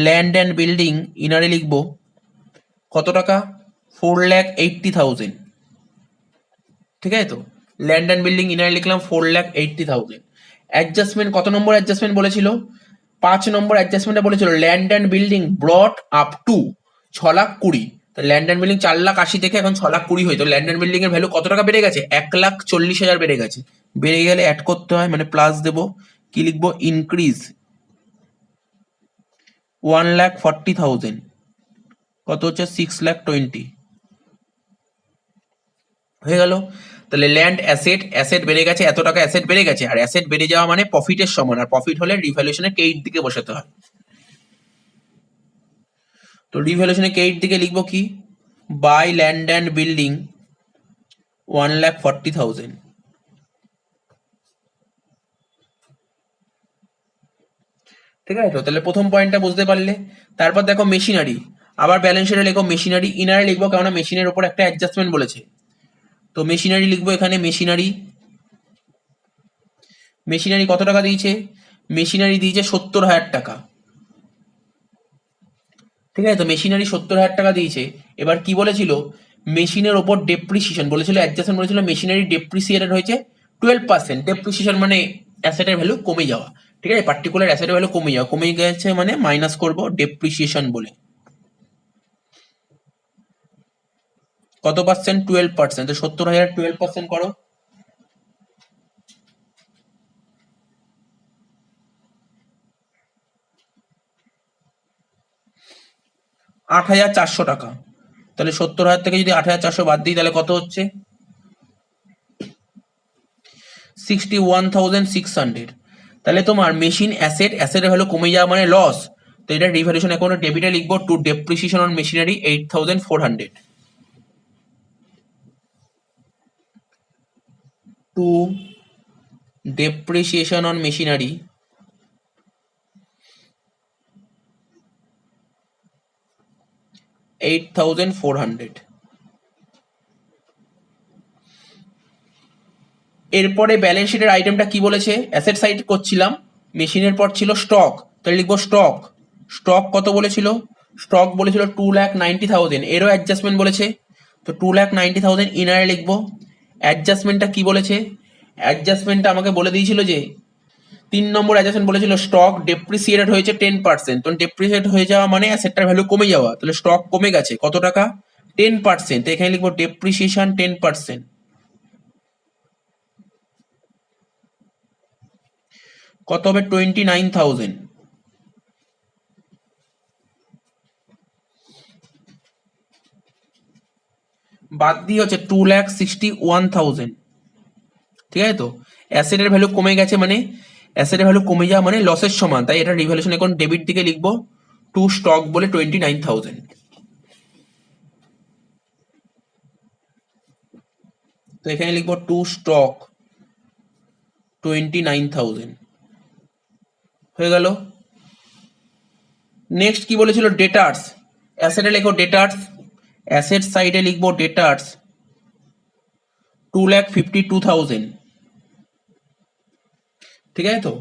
ল্যান্ড অ্যান্ড বিল্ডিং, ইনারে লিখবো কত টাকা, 4,80,000। ঠিক আছে, তো ল্যান্ড অ্যান্ড বিল্ডিং ইনারে লিখলাম 4,80,000। অ্যাডজাস্টমেন্ট কত নম্বর অ্যাডজাস্টমেন্ট বলেছিল, 5 নম্বর অ্যাডজাস্টমেন্টে বলেছিল land and building brought up to 6,20,000। তো ল্যান্ড অ্যান্ড বিল্ডিং 4,80,000 থেকে এখন 6,20,000 হয়। তো ল্যান্ড অ্যান্ড বিল্ডিং এর ভ্যালু কত টাকা বেড়ে গেছে, 1,40,000 বেড়ে গেছে। বেড়ে গেলে অ্যাড করতে হয়, মানে প্লাস দেবো, কি লিখবো, ইনক্রিজ 1,40,000, কত হচ্ছে 6,20,000 হয়ে গেল। তাহলে ল্যান্ড অ্যাসেট, অ্যাসেট বেড়ে গেছে, এত টাকা অ্যাসেট বেড়ে গেছে, আর অ্যাসেট বেড়ে যাওয়া মানে প্রফিটের সমান, আর প্রফিট হলে রিভ্যালুয়েশনের ক্রেডিট দিকে বসাতে হয়। তো রিভ্যালুয়েশনের ক্রেডিট দিকে লিখবো কি, বাই ল্যান্ড অ্যান্ড বিল্ডিং 1,40,000। ঠিক আছে, তো তাহলে প্রথম পয়েন্টটা বুঝতে পারলে। তারপর দেখো মেশিনারি, আবার ব্যালেন্স শিটে লেখো মেশিনারি, ইনারে লিখবো কেননা মেশিনের উপর একটা অ্যাডজাস্টমেন্ট বলেছে। তো মেশিনারি লিখবো এখানে মেশিনারি, মেশিনারি কত টাকা দিয়েছে, মেশিনারি দিয়েছে 70,000 টাকা। ঠিক আছে, তো মেশিনারি 70,000 টাকা দিয়েছে। এবার কি বলেছিল, মেশিনের ওপর ডেপ্রিসিয়েশন বলেছিল, অ্যাডজাস্টমেন্ট বলেছিল মেশিনারি ডেপ্রিসিয়েটেড হয়েছে 12%। ডেপ্রিসিয়েশন মানে অ্যাসেটের ভ্যালু কমে যাওয়া। ঠিক আছে, পার্টিকুলার অ্যাসেটের ভ্যালু কমে যাওয়া, কমে গেছে মানে মাইনাস করব ডেপ্রিসিয়েশন বলে। কত পার্সেন্ট, 12%। তো 70,000 12% করো, 8,400 টাকা। তাহলে 70,000 থেকে যদি 8,400 বাদ দিই তাহলে কত হচ্ছে, 61,600। তাহলে তোমার মেশিন অ্যাসেট, অ্যাসেটের ভ্যালু কমে যাওয়া মানে লস। তো এটা রিভ্যালুয়েশন অ্যাকাউন্টে ডেবিটে লিখবো to depreciation on machinery 8,400, to depreciation on machinery 8,400। এরপরে ব্যালেন্স শিটের আইটেমটা কি বলেছে, অ্যাসেট সাইড করছিলাম, মেশিনের পর ছিল স্টক, তাহলে লিখবো স্টক। স্টক কত বলেছিল, স্টক বলেছিল 2,90,000, এরও অ্যাডজাস্টমেন্ট বলেছে। তো 2,90,000 ইনারে লিখবো। অ্যাডজাস্টমেন্টটা কি বলেছে, অ্যাডজাস্টমেন্টটা আমাকে বলে দিয়েছিল যে 3 নম্বর অ্যাডজাস্টমেন্ট বলেছিল স্টক ডেপ্রিসিয়েটেড হয়েছে 10%। তো ডেপ্রিসিয়েট হয়ে যাওয়া মানে অ্যাসেটটার ভ্যালু কমে যাওয়া, তাহলে স্টক কমে গেছে কত টাকা, 10%। তো এখানে লিখবো ডেপ্রিসিয়েশন 10%, কত হবে 29,000। বাদ দিয়ে হচ্ছে 2,61,000। ঠিক আছে, তো অ্যাসেটের ভ্যালু কমে গেছে মানে, অ্যাসেটের ভ্যালু কমে যাওয়া মানে লসের সমান, তাই এটা রিভ্যালুয়েশন এখন ডেবিট দিকে লিখবো টু স্টক বলে 29,000। তো এখানে লিখবো টু স্টক 29,000 হয়ে গেল। নেক্সট কি বলেছিল, ডেটার্স, অ্যাসেটে লিখো ডেটার্স, অ্যাসেট সাইডে লিখবো ডেটার্স 2,52,000। ঠিক আছে, তো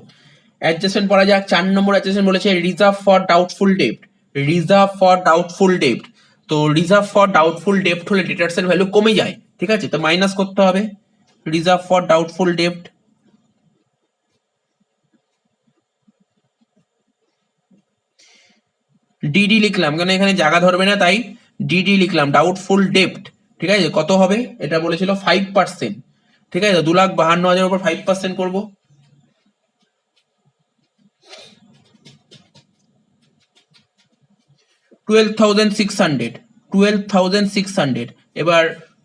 অ্যাডজাস্টমেন্ট পড়া যাক। 4 নম্বর অ্যাডজাস্টমেন্ট বলেছে reserve for doubtful ডেপ্ট, reserve for doubtful ডেপ্ট। তো রিজার্ভ ফর ডাউটফুল ডেপ্ট হলে ডেটার্স এর ভ্যালু কমে যায়। ঠিক আছে, তো মাইনাস করতে হবে রিজার্ভ ফর ডাউটফুল ডেপ্ট, ডিডি লিখলাম কেন এখানে জায়গা ধরবে না, তাই ডিডি লিখলাম ডাউটফুল ডেপ্ট। ঠিক আছে, কত হবে, এটা বলেছিল 5%। ঠিক আছে, 2,52,000 উপর 5% করবো, 12,600, 12,600। এবার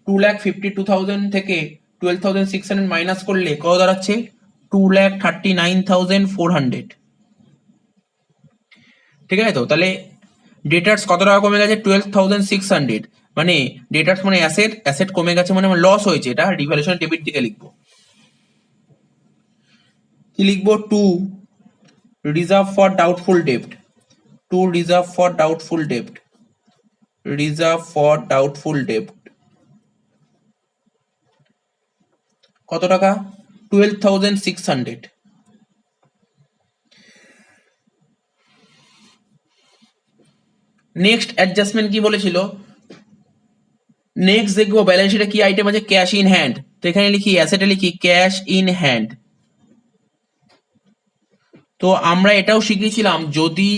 2,52,000 থেকে 12,600 মাইনাস করলে কত দাঁড়াচ্ছে, 2,39,400। ঠিক আছে, তো তাহলে ডেটার্স কত টাকা কমে গেছে, 12,600। মানে ডেটার্স মানে অ্যাসেট, অ্যাসেট কমে গেছে মানে লস হয়েছে, এটা রিভ্যালুয়েশন ডেবিট দিকে লিখবো। কি লিখবো, two reserve for doubtful ডেপ্ট, two reserve for doubtful ডেপ্ট, reserve for doubtful ডেপ্ট কত টাকা? 12,600। নেক্সট অ্যাডজাস্টমেন্ট কি বলেছিল? নেক্সট দেখবো ব্যালেন্স শিটে কি আইটেম আছে, ক্যাশ ইন হ্যান্ড। তো এখানে লিখি অ্যাসেটে লিখি ক্যাশ ইন হ্যান্ড। তো আমরা এটাও শিখেছিলাম যদি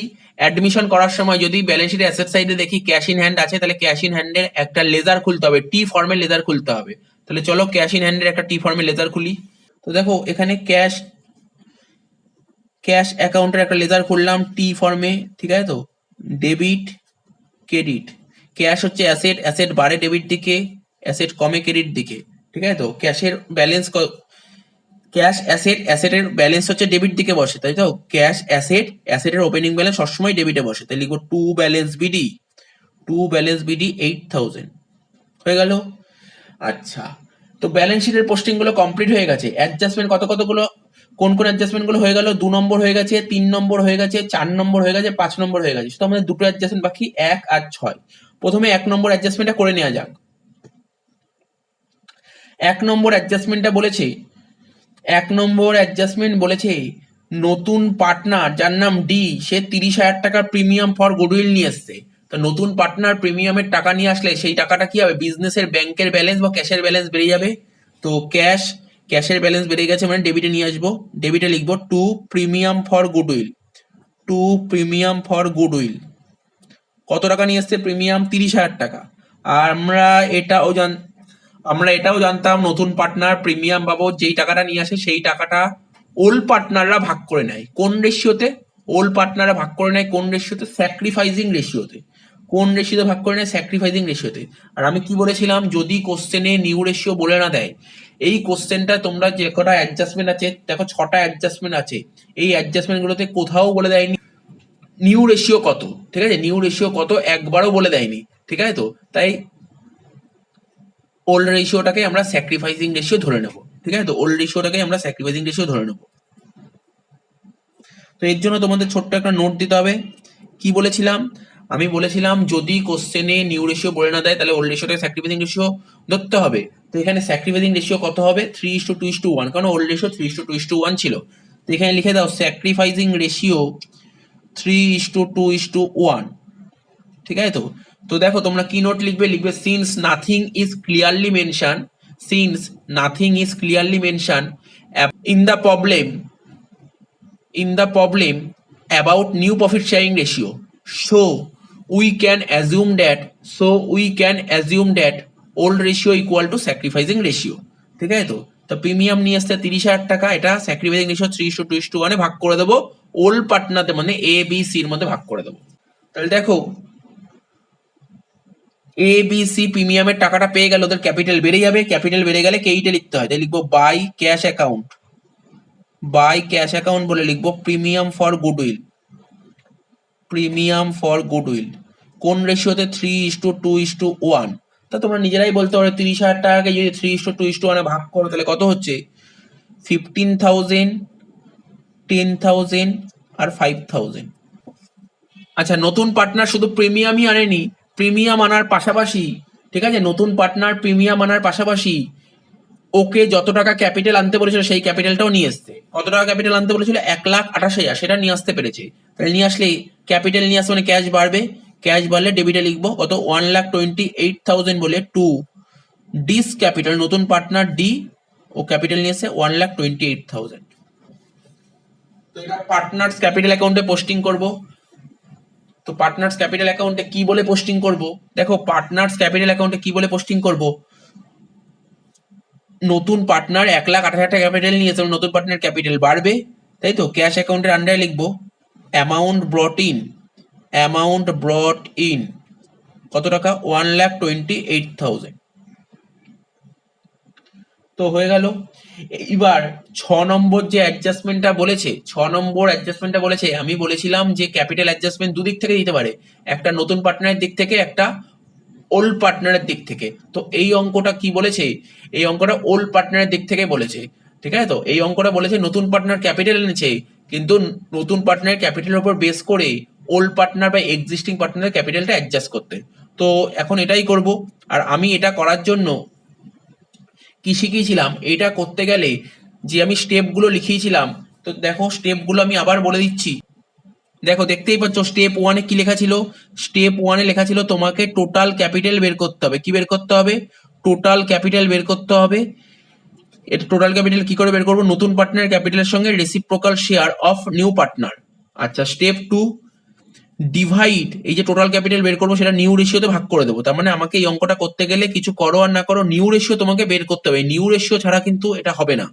অ্যাডমিশন করার সময় যদি ব্যালেন্স শিট অ্যাসেট সাইডে দেখি ক্যাশ ইন হ্যান্ড আছে, তাহলে ক্যাশ ইন হ্যান্ডের একটা লেজার খুলতে হবে, টি ফর্মের লেজার খুলতে হবে। তাহলে চলো ক্যাশ ইন হ্যান্ডের একটা টি ফর্মের লেজার খুলি। তো দেখো এখানে ক্যাশ অ্যাকাউন্টের একটা লেজার খুললাম টি ফর্মে, ঠিক আছে? তো ডেবিট ক্রেডিট, ক্যাশ হচ্ছে অ্যাসেট, অ্যাসেট বাড়ে ডেবিট দিকে, অ্যাসেট কমে ক্রেডিট দিকে, ঠিক আছে? তো ক্যাশের ব্যালেন্স, ক্যাশ অ্যাসেট, অ্যাসেটের ব্যালেন্স হচ্ছে ডেবিট দিকে বসে, তাই তো? ক্যাশ অ্যাসেট, অ্যাসেটের ওপেনিং ব্যালেন্স সবসময় ডেবিটে বসে, তাই লিখবো টু ব্যালেন্স বিডি 8,000। হয়ে গেল। আচ্ছা, তো ব্যালেন্স শিটের পোস্টিং গুলো কমপ্লিট হয়ে গেছে। অ্যাডজাস্টমেন্ট কতগুলো, কোন অ্যাডজাস্টমেন্ট গুলো হয়ে গেল? 2 নম্বর হয়ে গেছে, 3 নম্বর হয়ে গেছে, 4 নম্বর হয়ে গেছে, 5 নম্বর হয়ে গেছে। তো আমাদের দুটো অ্যাডজাস্টমেন্ট বাকি, 1 আর 6। প্রথমে 1 নম্বর অ্যাডজাস্টমেন্টটা করে নেওয়া যাক। 1 নম্বর অ্যাডজাস্টমেন্টটা বলেছে, 1 নম্বর অ্যাডজাস্টমেন্ট বলেছে নতুন পার্টনার যার নাম ডি, সে 30,000 টাকার প্রিমিয়াম ফর গুডউইল নিয়ে এসছে। তো নতুন পার্টনার প্রিমিয়ামের টাকা নিয়ে আসলে সেই টাকাটা কি হবে? বিজনেসের ব্যাংকের ব্যালেন্স বা ক্যাশের ব্যালেন্স বেড়ে যাবে। তো ক্যাশের ব্যালেন্স বেড়ে গেছে মানে ডেবিটে নিয়ে আসবো। ডেবিটে লিখবো টু প্রিমিয়াম ফর গুডউইল। কত টাকা নিয়ে এসছে প্রিমিয়াম? 30,000 টাকা। আর আমরা এটাও জানতাম নতুন পার্টনার প্রিমিয়াম বাবদ যেই টাকাটা নিয়ে আসে সেই টাকাটা ওল্ড পার্টনাররা ভাগ করে নেয়। কোন রেশিওতে? ওল্ড পার্টনাররা ভাগ করে নেয় কোন রেশিওতে? স্যাক্রিফাইজিং রেশিওতে। কোন রেশিওতে ভাগ করে নেয়? স্যাক্রিফাইজিং রেশিওতে। আর আমি কি বলেছিলাম, যদি কোশ্চেনে নিউ রেশিও বলে না দেয়, এই কোশ্চেনটা তোমরা যে কটা অ্যাডজাস্টমেন্ট আছে, দেখো 6টা অ্যাডজাস্টমেন্ট আছে, এই অ্যাডজাস্টমেন্ট গুলোতে কোথাও বলে দেয়নি নিউ রেশিও কত, ঠিক আছে? নিউ রেশিও কত একবারও বলে দেয়নি, ঠিক আছে? তো তাই ওল্ড রেশিওটাকে আমরা স্যাক্রিফাইসিং রেশিও ধরে নেব, ঠিক আছে? তো ওল্ড রেশিওটাকে আমরা স্যাক্রিফাইসিং রেশিও ধরে নেব। তো এর জন্য তোমাদের ছোট্ট একটা নোট দিতে হবে। কি বলেছিলাম? আমি বলেছিলাম যদি কোশ্চেনে নিউ রেশিও বলে না দেয় তাহলে ওল্ড রেশিওটাকে স্যাক্রিফাইসিং রেশিও ধরতে হবে। তো এখানে স্যাক্রিফাইসিং রেশিও কত হবে? 3:2:1, কারণ ওল্ড রেশিও 3:2:1 ছিল। তো এখানে লিখে দাও স্যাক্রিফাইসিং রেশিও 3:2:1, ঠিক আছে? তো তো দেখো তোমরা কি নোট লিখবে? Since nothing is clearly mention in the problem about new profit sharing ratio, so we can assume that old ratio equal to sacrificing ratio, ঠিক আছে? তো তো প্রিমিয়াম নিয়ে আসতে 30,000 টাকা, এটা স্যাক্রিফাইসিং রেশিও 3:2:1 ভাগ করে দেবো, ওল্ড পার্টনারদের মানে এ বি সির মধ্যে ভাগ করে দেবো। তাহলে দেখো এ বি সি প্রিমিয়ামের টাকাটা পেয়ে গেল, ওদের ক্যাপিটাল বেড়ে যাবে, ক্যাপিটাল বেড়ে গেলে কেইটে লিখতে হয়, তাই লিখবো বাই ক্যাশ অ্যাকাউন্ট বলে লিখবো প্রিমিয়াম ফর গুডউইল। কোন রেশিওতে? 3:2:1। তা তোমরা নিজেরাই বলতে পারো 30,000 টাকাকে যদি 3:2:1 ভাগ করো তাহলে কত হচ্ছে? 15,000, 10,000 আর 5,000। আচ্ছা, নতুন পার্টনার শুধু প্রিমিয়ামই আনেনি, প্রিমিয়াম আনার পাশাপাশি, ঠিক আছে, নতুন পার্টনার প্রিমিয়াম আনার পাশাপাশি ওকে যত টাকা ক্যাপিটাল আনতে বলেছিল সেই ক্যাপিটালটাও নিয়ে আসছে। কত টাকা ক্যাপিটাল আনতে বলেছিল? 1,28,000, সেটা নিয়ে আসতে পেরেছে। তাহলে নিয়ে আসলে ক্যাপিটাল নিয়ে আসলে মানে ক্যাশ বাড়বে, ক্যাশ বাড়লে ডেবিটে লিখবো কত? 1,28,000 বলে টু ডিস ক্যাপিটাল, নতুন পার্টনার ডি ও ক্যাপিটাল নিয়ে এসে 1,28,000। তো এটা পার্টনার্স ক্যাপিটাল অ্যাকাউন্টে পোস্টিং করব। তো পার্টনার্স ক্যাপিটাল অ্যাকাউন্টে কি বলে পোস্টিং করব? দেখো পার্টনার্স ক্যাপিটাল অ্যাকাউন্টে কি বলে পোস্টিং করব? নতুন পার্টনার 1,28,000 টাকা ক্যাপিটাল নিয়েছে, নতুন পার্টনার ক্যাপিটাল বাড়বে, তাই তো? ক্যাশ অ্যাকাউন্টের আন্ডারে লিখবো অ্যামাউন্ট ব্রট ইন কত টাকা? 1,28,000। তো হয়ে গেল। এবার 6 নম্বর যে অ্যাডজাস্টমেন্টটা বলেছে, আমি বলেছিলাম যে ক্যাপিটাল অ্যাডজাস্টমেন্ট দুদিক থেকে দিতে পারে, একটা নতুন পার্টনারের দিক থেকে, একটা ওল্ড পার্টনারের দিক থেকে। তো এই অঙ্কটা কি বলেছে? এই অঙ্কটা ওল্ড পার্টনারের দিক থেকে বলেছে, ঠিক আছে? তো এই অঙ্কটা বলেছে নতুন পার্টনার ক্যাপিটাল এনেছে, কিন্তু নতুন পার্টনারের ক্যাপিটালের উপর বেস করে ওল্ড পার্টনার বা এক্সিস্টিং পার্টনারের ক্যাপিটালটা অ্যাডজাস্ট করতে। তো এখন এটাই করব। আর আমি এটা করার জন্য কি শিখিয়েছিলাম, এটা করতে গেলে যে আমি স্টেপগুলো লিখিয়েছিলাম, তো দেখো স্টেপগুলো আমি আবার বলে দিচ্ছি। দেখো দেখতেই পাচ্ছ স্টেপ ওয়ানে কি লেখা ছিল, স্টেপ ওয়ানে লেখা ছিল তোমাকে টোটাল ক্যাপিটাল বের করতে হবে। কি বের করতে হবে? টোটাল ক্যাপিটাল বের করতে হবে। এটা টোটাল ক্যাপিটাল কি করে বের করবো? নতুন পার্টনার ক্যাপিটালের সঙ্গে reciprocal share of new partner. আচ্ছা, স্টেপ টু, ডিভাইড, এই যে টোটাল ক্যাপিটাল বের করবো সেটা নিউ রেশিওতে ভাগ করে দেবো। তার মানে আমাকে এই অঙ্কটা করতে গেলে কিছু করো আর না করো, নিউ রেশিও তোমাকে বের করতে হবে। নিউ রেশিও ছাড়া কিন্তু এটা হবে না,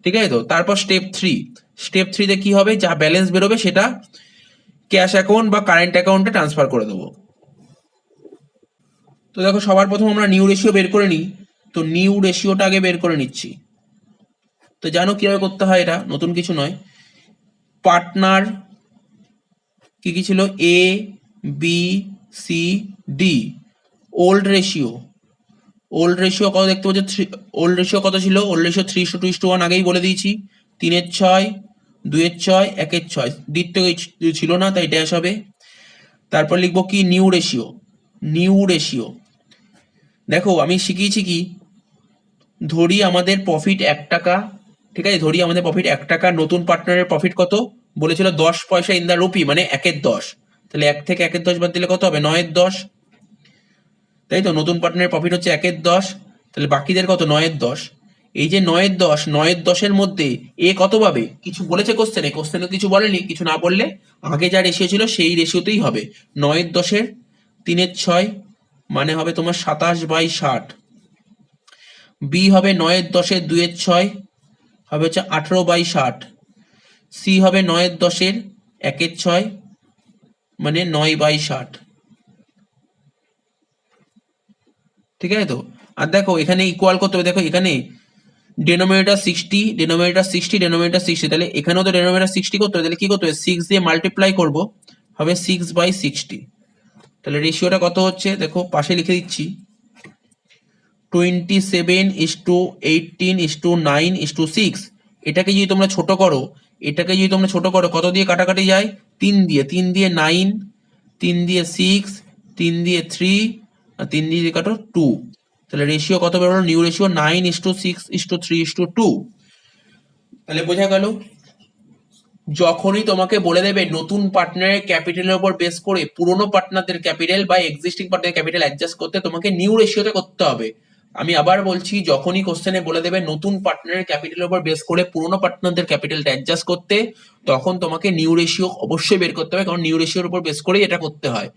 ঠিক আছে তো? তারপর স্টেপ থ্রি, স্টেপ থ্রিতে কি হবে? যা ব্যালেন্স বেরোবে সেটা ক্যাশ অ্যাকাউন্ট বা কারেন্ট অ্যাকাউন্টে ট্রান্সফার করে দেবো। তো দেখো সবার প্রথম আমরা নিউ রেশিও বের করে নিই। তো নিউ রেশিওটা আগে বের করে নিচ্ছি। তো জানো কিভাবে করতে হয়, এটা নতুন কিছু নয়। পার্টনার কি কি ছিল? A B C D. Old ratio, old ratio কত দেখতে পাচ্ছ? ওল্ড রেশিও কত ছিল? ওল্ড রেশিও 3:2:1 আগেই বলে দিয়েছি। 3/6, 2/6, 1/6, দ্বিতীয় ছিল না তাই ড্যাশ হবে। তারপর লিখবো কি? New ratio. নিউ রেশিও দেখো আমি শিখিয়েছি কি, ধরি আমাদের প্রফিট 1 টাকা, ঠিক আছে? ধরি আমাদের প্রফিট 1 টাকা, নতুন পার্টনারের প্রফিট কত বলেছিল? 10 পয়সা ইন দ্য রুপি, মানে 1/10। তাহলে 1 থেকে 1/10 বাদ দিলে কত হবে? 9/10, তাই তো? নতুন পার্টনারের প্রফিট হচ্ছে 1/10, তাহলে বাকিদের কত? 9/10। এই যে 9/10, 9/10-এর মধ্যে এ কত পাবে? কিছু বলেছে কোশ্চেনে? কোশ্চেনে কিছু বলেনি। কিছু না বললে আগে যা রেশিও ছিল সেই রেশিওতেই হবে। 9/10-এর 3/6 মানে হবে তোমার 27/60। বি হবে 9/10-এর 2/6 হবে হচ্ছে 18/60। সি হবে 9/10-এর 1/6 মানে 9/60, ঠিক আছে তো? আর দেখো এখানে ইকুয়াল করতে হবে। দেখো এখানে ডেনোমিনেটর 60, ডেনোমিনেটর 60, ডেনোমিনেটর 60, তাহলে এখানেও তো ডেনোমিনেটর 60 করতে হবে। তাহলে কি করতে হবে? 6 দিয়ে মাল্টিপ্লাই করব, হবে 6/60। তাহলে রেশিওটা কত হচ্ছে দেখো, পাশে লিখে দিচ্ছি। 27:18:9:6। এটাকে যদি তোমরা ছোট করো, এটাকে যদি তোমরা ছোট করো, কত দিয়ে কাটাকাটি যায়? 3 দিয়ে। 3 দিয়ে 9, 3 দিয়ে 6, 3 দিয়ে 3, আর 3 দিয়ে কাটো 2। তাহলে রেশিও কত বেরোলো? New ratio 9:6:3:2। তাহলে বোঝা গেল, যখনই তোমাকে বলে দেবে নতুন পার্টনারের ক্যাপিটালের উপর বেস করে পুরনো পার্টনারদের ক্যাপিটাল বা এক্সিস্টিং পার্টনারের ক্যাপিটাল অ্যাডজাস্ট করতে, তোমাকে নিউ রেশিওতে করতে হবে। আমি আবার বলছি, যখনই কোশ্চেনে বলে দেবে নতুন পার্টনারের ক্যাপিটালের উপর বেস করে পুরনো পার্টনারদের ক্যাপিটালটা অ্যাডজাস্ট করতে, তখন তোমাকে নিউ রেশিও অবশ্যই বের করতে হবে, কারণ নিউ রেশিওর উপর বেস করেই এটা করতে হয়।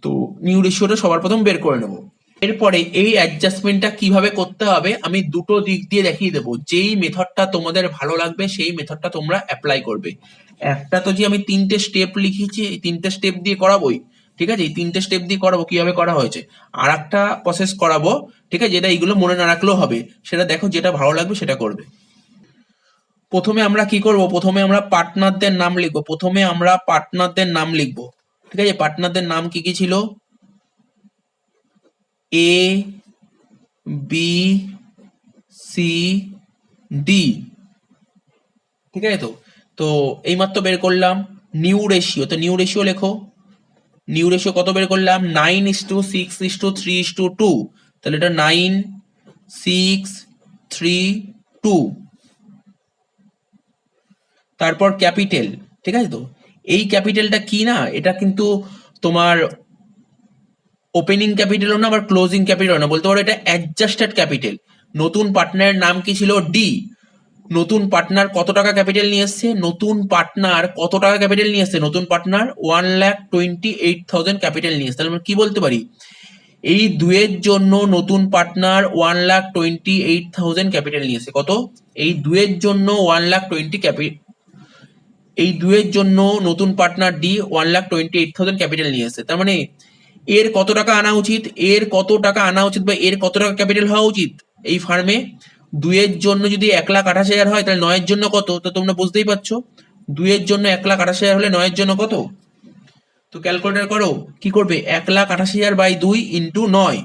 তো নিউ রেশিওটা সবার প্রথম বের করে নেবো। এরপরে এই অ্যাডজাস্টমেন্টটা কিভাবে করতে হবে আমি দুটো দিক দিয়ে দেখিয়ে দেবো। যেই মেথডটা তোমাদের ভালো লাগবে সেই মেথডটা তোমরা অ্যাপ্লাই করবে। একটা তো যে আমি 3টে স্টেপ লিখেছি, এই 3টে স্টেপ দিয়ে করাবোই, ঠিক আছে? এই 3টে স্টেপ দিয়ে করাবো কিভাবে করা হয়েছে। আর একটা প্রসেস করাবো, ঠিক আছে, যেটা এইগুলো মনে না রাখলেও হবে। সেটা দেখো, যেটা ভালো লাগবে সেটা করবে। প্রথমে আমরা কি করব? প্রথমে আমরা পার্টনারদের নাম লিখবো। প্রথমে আমরা পার্টনারদের নাম লিখবো, ঠিক আছে? পার্টনারদের নাম কি কি ছিল? এ বি সি ডি, ঠিক আছে তো? তো এইমাত্র বের করলাম নিউ রেশিও। তো নিউ রেশিও লেখো। নিউ রেশিও কত বের করলাম? 9:6:3:2। তাহলে এটা 9:6:3:2। তারপর ক্যাপিটাল, ঠিক আছে তো? এই ক্যাপিটালটা কি না, এটা কিন্তু তোমার ওপেনিং ক্যাপিটালও না আবার ক্লোজিং ক্যাপিটালও না, বলতে পারো এটা অ্যাডজাস্টেড ক্যাপিটাল। নতুন পার্টনারের নাম কি ছিল? ডি। নতুন পার্টনার কত টাকা ক্যাপিটাল নিয়ে এসছে? নতুন পার্টনার কত টাকা ক্যাপিটাল নিয়ে এসছে? নতুন পার্টনার 1,28,000 ক্যাপিটাল নিয়ে এসছে। তাহলে আমরা কি বলতে পারি? এই দুয়ের জন্য নতুন পার্টনার 1,28,000 ক্যাপিটাল নিয়ে এসছে। কত? এই দুয়ের জন্য 1,20,000 ক্যাপিটাল, এই দুয়ের জন্য নতুন পার্টনার ডি 1,28,000 ক্যাপিটাল নিয়ে এসছে। তার মানে এর কত টাকা আনা উচিত? এর কত টাকা আনা উচিত বা এর কত টাকা ক্যাপিটাল হওয়া উচিত এই ফার্মে? দুইয়ের জন্য যদি 1,28,000 হয়, তাহলে নয়ের জন্য কত? তো তোমরা বুঝতেই পারছো, দুইয়ের জন্য 1,28,000 হলে নয়ের জন্য কত? তো ক্যালকুলেটর করো, কি করবে? 1,28,000 বাই 2 ইন্টু 9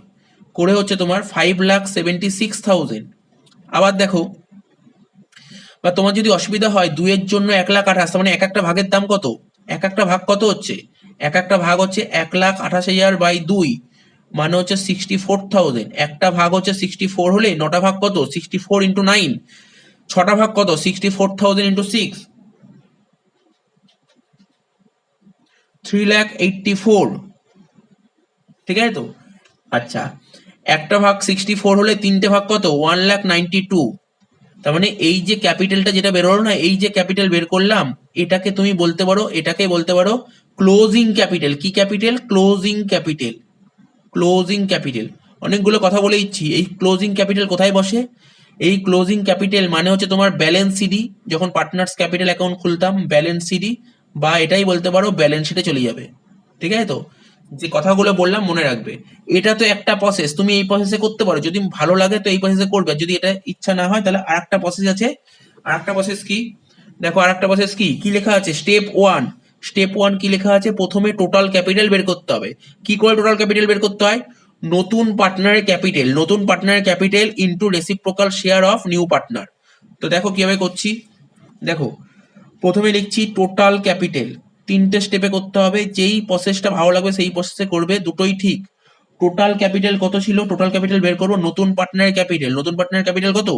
করে হচ্ছে তোমার 5,76,000। আবার দেখো, বা তোমার যদি অসুবিধা হয়, দুইয়ের জন্য 1,28,000, মানে এক একটা ভাগের দাম কত? এক একটা ভাগ কত হচ্ছে? এক একটা ভাগ হচ্ছে 1,28,000 বাই 2 মানে হচ্ছে 64,000, একটা ভাগ হচ্ছে 64 হলে 9টা ভাগ কত, 64 ইন্টু 9, 6টা ভাগ কত, 64,000 ইন্টু 6, 3,84,000, ঠিক আছে তো। আচ্ছা, একটা ভাগ 64 হলে 3টে ভাগ কত, 1,92,000। তার মানে এই যে ক্যাপিটালটা যেটা বেরোলো না, এই যে ক্যাপিটাল বের করলাম, এটাকে তুমি বলতে পারো, এটাকে বলতে পারো ক্লোজিং ক্যাপিটাল। কি capital? Closing capital. Closing capital, অনেকগুলো কথা বলে দিচ্ছি। এই ক্লোজিং ক্যাপিটাল কোথায় বসে? এই ক্লোজিং ক্যাপিটাল মানে হচ্ছে তোমার ব্যালেন্স সিডি, যখন পার্টনার্স ক্যাপিটাল অ্যাকাউন্ট খুলতাম ব্যালেন্স সিডি, বা এটাই বলতে পারো ব্যালেন্স শিটে চলে যাবে। ঠিক আছে তো, যে কথাগুলো বললাম মনে রাখবে। এটা তো একটা প্রসেস, তুমি এই প্রসেসে করতে পারো, যদি ভালো লাগে তো এই প্রসেসে করবে, যদি এটা ইচ্ছা না হয় তাহলে আরেকটা প্রসেস আছে। আরেকটা প্রসেস কি দেখো, আরেকটা প্রসেস কি কি লেখা আছে, স্টেপ 1। স্টেপ 1 কি লেখা আছে? প্রথমে টোটাল ক্যাপিটাল বের করতে হবে। কি করে টোটাল ক্যাপিটাল বের করতে হয়? নতুন পার্টনারের ক্যাপিটাল, নতুন পার্টনারের capital into reciprocal share of new partner. তো দেখো কিভাবে করছি, দেখো প্রথমে লিখছি টোটাল ক্যাপিটাল, 3টে স্টেপে করতে হবে, যেই প্রসেসটা ভালো লাগবে সেই প্রসেসে করবে, দুটোই ঠিক। টোটাল ক্যাপিটাল কত ছিল? টোটাল ক্যাপিটাল বের করবো, নতুন পার্টনারের ক্যাপিটাল। নতুন পার্টনারের ক্যাপিটাল কত?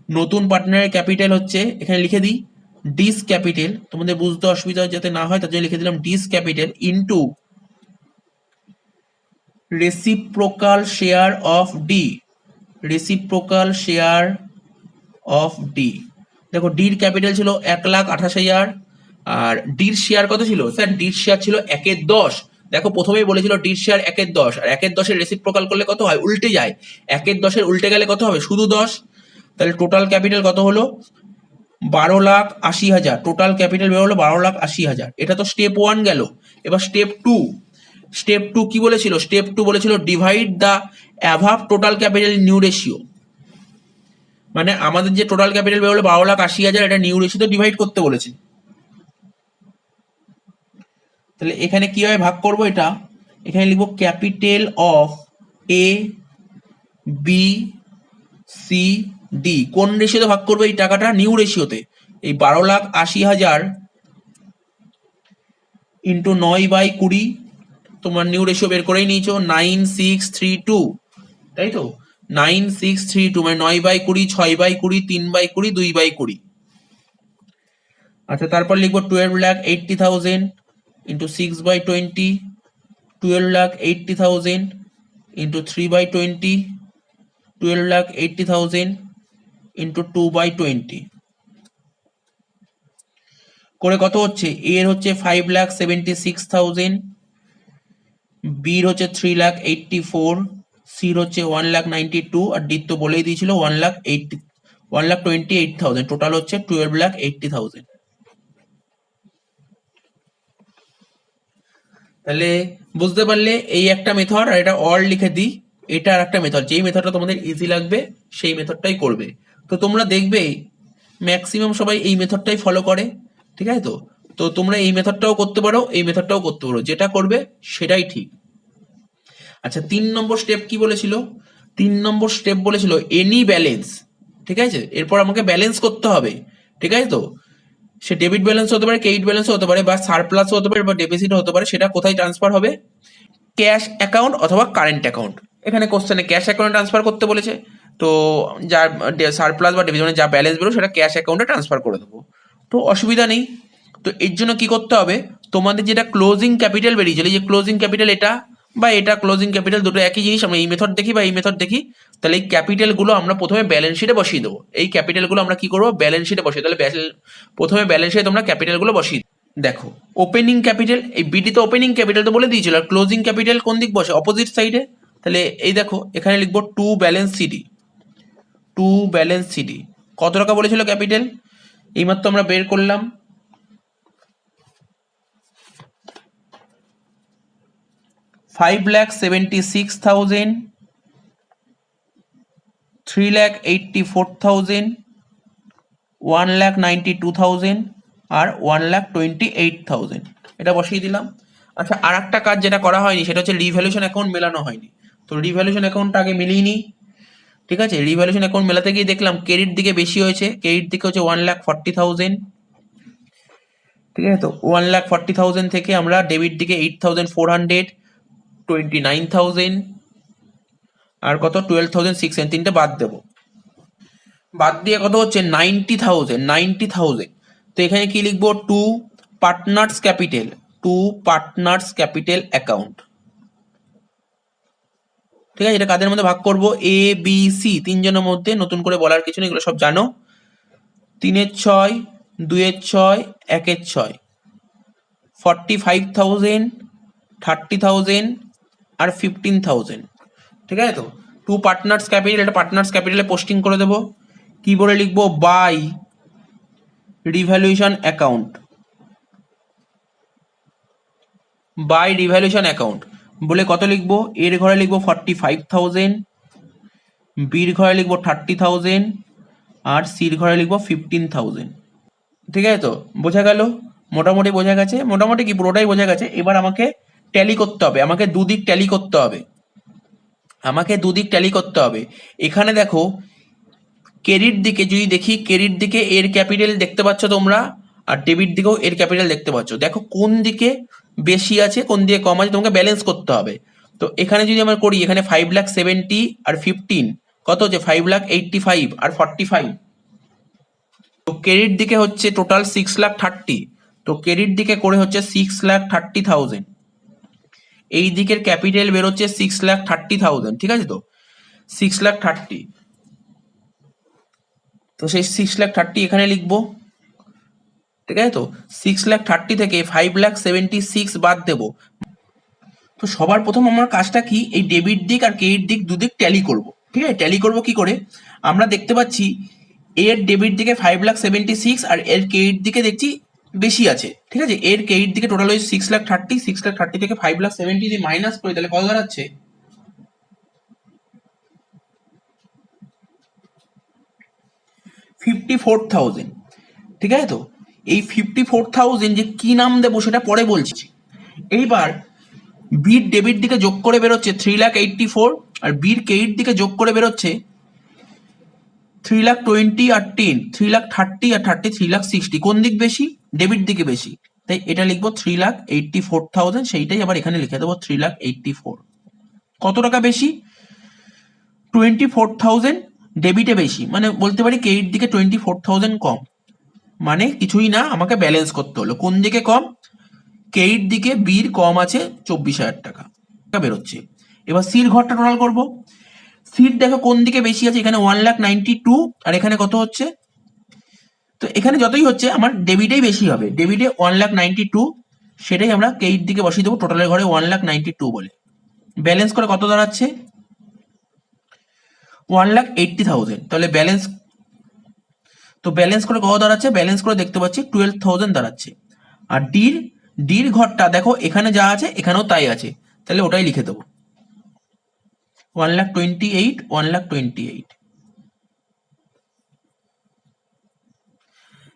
নতুন পার্টনারের ক্যাপিটাল হচ্ছে, এখানে লিখে দিই ডিস ক্যাপিটাল, তোমাদের বুঝতে অসুবিধা যাতে না হয় তার জন্য লিখে দিলাম D's capital into reciprocal share of D. Reciprocal share of D. দেখো ডির ক্যাপিটাল ছিল 1,28,000, আর ডির শেয়ার কত ছিল স্যার? ডির শেয়ার ছিল 1/10। দেখো প্রথমেই বলেছিল ডির শেয়ার 1/10, আর 1/10 রেসিপ্রোকাল করলে কত হয়? উল্টে যায়। 1/10 উল্টে গেলে কত হবে? শুধু 10। তাহলে টোটাল ক্যাপিটাল কত হলো? 12,80,000। টোটাল ক্যাপিটাল বের হলো 12,80,000। এটা তো স্টেপ 1 গেল। এবার স্টেপ 2। স্টেপ 2 কি বলেছিল? স্টেপ 2 বলেছিল divide the above total capital new ratio. মানে আমাদের যে টোটাল ক্যাপিটাল বের হলো 12,80,000, এটা নিউ রেশিওতে ডিভাইড করতে বলেছে। তাহলে এখানে কিভাবে ভাগ করব এটা? এখানে লিখবো capital of A B C D. কোন রেশিওতে ভাগ করবো এই টাকাটা? নিউ রেশিওতে। এই 12,80,000 ইন্টু 9/20, তোমার নিউ রেশিও বের করেই নিয়েছো 9,632, তাই তো। 9,632 মানে 9/20, 6/20, 3/20, 2/20। আচ্ছা, তারপর লিখবো 12,80,000 ইন্টু 6/20, 12,80,000 ইন্টু 3/20, 12,80,000 ইন্টু 2/20 করে কত হচ্ছে? এর হচ্ছে 5,76,000, বির হচ্ছে 3,84,000, সির হচ্ছে 1,92,000, আর ডির তো বলেই দিয়েছিল 1,28,000। টোটাল হচ্ছে 12,80,000। তাহলে বুঝতে পারলে এই একটা মেথড, আর এটা অল লিখে দিই, এটা আর একটা মেথড। যেই মেথডটা তোমাদের ইজি লাগবে সেই মেথডটাই করবে। তো তোমরা দেখবে ম্যাক্সিমাম সবাই এই মেথডটাই ফলো করে, ঠিক আছে তো। তো তোমরা এই মেথডটাও করতে পারো, এই মেথডটাও করতে পারো, যেটা করবে সেটাই ঠিক। আচ্ছা, 3 নম্বর স্টেপ কি বলেছিল? 3 নম্বর স্টেপ বলেছিল এনি ব্যালেন্স, ঠিক আছে। এরপর আমাকে ব্যালেন্স করতে হবে, ঠিক আছে তো। সে ডেবিট ব্যালেন্স হতে পারে, ক্রেডিট ব্যালেন্স হতে পারে, বা সারপ্লাস হতে পারে, বা ডেফিসিট হতে পারে। সেটা কোথায় ট্রান্সফার হবে? ক্যাশ অ্যাকাউন্ট অথবা কারেন্ট অ্যাকাউন্ট। এখানে কোশ্চেনে ক্যাশ অ্যাকাউন্টে ট্রান্সফার করতে বলেছে, তো যার সারপ্লাস বা ডেফিসিট যা ব্যালেন্স বেরো সেটা ক্যাশ অ্যাকাউন্টে ট্রান্সফার করে দেবো, তো অসুবিধা নেই। তো এর জন্য কি করতে হবে? তোমাদের যেটা ক্লোজিং ক্যাপিটাল বেরিয়েছিল, এই যে ক্লোজিং ক্যাপিটাল এটা বা এটা ক্লোজিং ক্যাপিটাল, দুটো একই জিনিস। আমরা এই মেথড দেখি বা এই মেথড দেখি, তাহলে এই ক্যাপিটালগুলো আমরা প্রথমে ব্যালেন্স শিটে বসিয়ে দেবো। এই ক্যাপিটালগুলো আমরা কি করবো? ব্যালেন্স শিটে বসিয়ে। তাহলে প্রথমে ব্যালেন্স শিটে তোমরা ক্যাপিটালগুলো বসিয়ে দেখো। ওপেনিং ক্যাপিটাল, এই বিডি তো ওপেনিং ক্যাপিটাল তো বলে দিয়েছিল, আর ক্লোজিং ক্যাপিটাল কোন দিক বসে? অপোজিট সাইডে। তাহলে এই দেখো এখানে লিখবো to balance CD. To balance CD কত টাকা বলেছিল ক্যাপিটাল? এইমাত্র আমরা বের করলাম, 5,76,000, 3,84,000, 1,92,000 আর 1,28,000, এটা বসিয়ে দিলাম। আচ্ছা, আর একটা কাজ যেটা করা হয়নি সেটা হচ্ছে রিভ্যালুয়েশন অ্যাকাউন্ট মেলানো হয়নি। তো রিভ্যালুয়েশন অ্যাকাউন্টটা আগে মিলিয়ে নিই, ঠিক আছে। রিভ্যালুয়েশন অ্যাকাউন্ট মেলাতে গিয়ে দেখলাম ক্রেডিট দিকে বেশি হয়েছে, ক্রেডিট দিকে হচ্ছে 1,40,000, ঠিক আছে। তো 1,40,000 থেকে আমরা ডেবিট দিকে 8,400, 29,000, আর কত 12,600, তিনটে বাদ দেবো। বাদ দিয়ে কত হচ্ছে 90,000। তো এখানে কি লিখবো, টু পার্টনার্স ক্যাপিটাল অ্যাকাউন্ট। ঠিক আছে, এটা কাদের মধ্যে ভাগ করব, এ বি সি, তিনজনের মধ্যে, নতুন করে বলার কিছু নেই, এগুলো সব জানো। 3-6, 2-6, 1-6, 45,000, 30,000 আর 15,000। ঠিক আছে, তো টু পার্টনার্স ক্যাপিটাল, এটা পার্টনার্স ক্যাপিটালে পোস্টিং করে দেবো। কি বলে লিখবো, বাই রিভ্যালুয়েশন অ্যাকাউন্ট। বলে কত লিখবো, এর ঘরে লিখবো 45,000, বির ঘরে লিখবো 30,000 আর সির ঘরে লিখবো 15,000। ঠিক আছে, তো বোঝা গেল, মোটামুটি বোঝা গেছে, মোটামুটি কি পুরোটাই বোঝা গেছে। এবার আমাকে ট্যালি করতে হবে, আমাকে দুদিক ট্যালি করতে হবে। এখানে দেখো ক্রেডিট দিকে যদি দেখি, ক্রেডিট দিকে এর ক্যাপিটাল দেখতে পাচ্ছ তোমরা, আর ডেবিট দিকেও এর ক্যাপিটাল দেখতে পাচ্ছ। দেখো কোন দিকে বেশি আছে কোন দিকে কম আছে, তোমাকে ব্যালেন্স করতে হবে। তো এখানে যদি আমরা করি, এখানে 5,70,000 আর 15 কত হচ্ছে 5,85,000 আর 45। তো ক্রেডিট দিকে হচ্ছে টোটাল 6,30,000, তো ক্রেডিট দিকে করে হচ্ছে 6,30,000। এই দিকের ক্যাপিটাল বেরোচ্ছে 6,30,000। ঠিক আছে, তো 6,30,000, তো সেই 6,30,000 এখানে লিখবো। ঠিক আছে, তো 6,30,000 থেকে 5,76,000 বাদ দেবো। তো সবার প্রথম আমার কাজটা কি, এই ডেবিট দিক আর ক্রেডিট দিক দুদিক ট্যালি করব। ঠিক আছে, ট্যালি করব কি করে, আমরা দেখতে পাচ্ছি এর ডেবিট দিকে 5,76,000 আর এর ক্রেডিট দিকে দেখছি বেশি আছে। ঠিক আছে, এর ক্রেডিট দিকে টোটাল হয়েছে 6,30,000 থেকে 5,70,000 যদি মাইনাস করি তাহলে কত দাঁড়াচ্ছে, 54,000। ঠিক আছে, তো এই 54,000 যে কি নাম দেবো সেটা পরে বলছি। এইবার বির ডেবিট দিকে যোগ করে বেরোচ্ছে 3,84,000 আর বির ক্রেডিট দিকে যোগ করে বেরোচ্ছে 3,20,000 আর 10, 3,30,000 আর 30, 3,60,000। কোন দিক বেশি, ডেবিট দিকে বেশি, তাই এটা লিখবো 3,84,000। সেইটাই আবার এখানে লিখে দেবো 3,84,000। কত টাকা বেশি, 24,000 ডেবিটে বেশি, মানে বলতে পারি ক্রেডিট দিকে 24,000 কম, মানে কিছুই না, আমাকে ব্যালেন্স করতে হলো। কোন দিকে কম, ক্রেডিট দিকে বির কম আছে 24,000 টাকা বেরোচ্ছে। এবার সির ঘরটা টোটাল করব। সির দেখো কোন দিকে বেশি আছে, এখানে 1,92,000 আর এখানে কত হচ্ছে, তো এখানে যতই হচ্ছে আমার ডেবিটেই বেশি হবে, ডেবিটে 1,92,000, সেটাই আমরা ক্রেডিট দিকে বসিয়ে দেবো, টোটালের ঘরে 1,92,000 বলে। ব্যালেন্স করে কত দাঁড়াচ্ছে 1,80,000, তাহলে ব্যালেন্স, তো ব্যালেন্স করে কত দাঁড়াচ্ছে, ব্যালেন্স করে দেখতে পাচ্ছি 12,000 দাঁড়াচ্ছে। আর ডির ঘরটা দেখো এখানে যা আছে এখানেও তাই আছে, তাহলে ওটাই লিখে দেবো 1,28,000।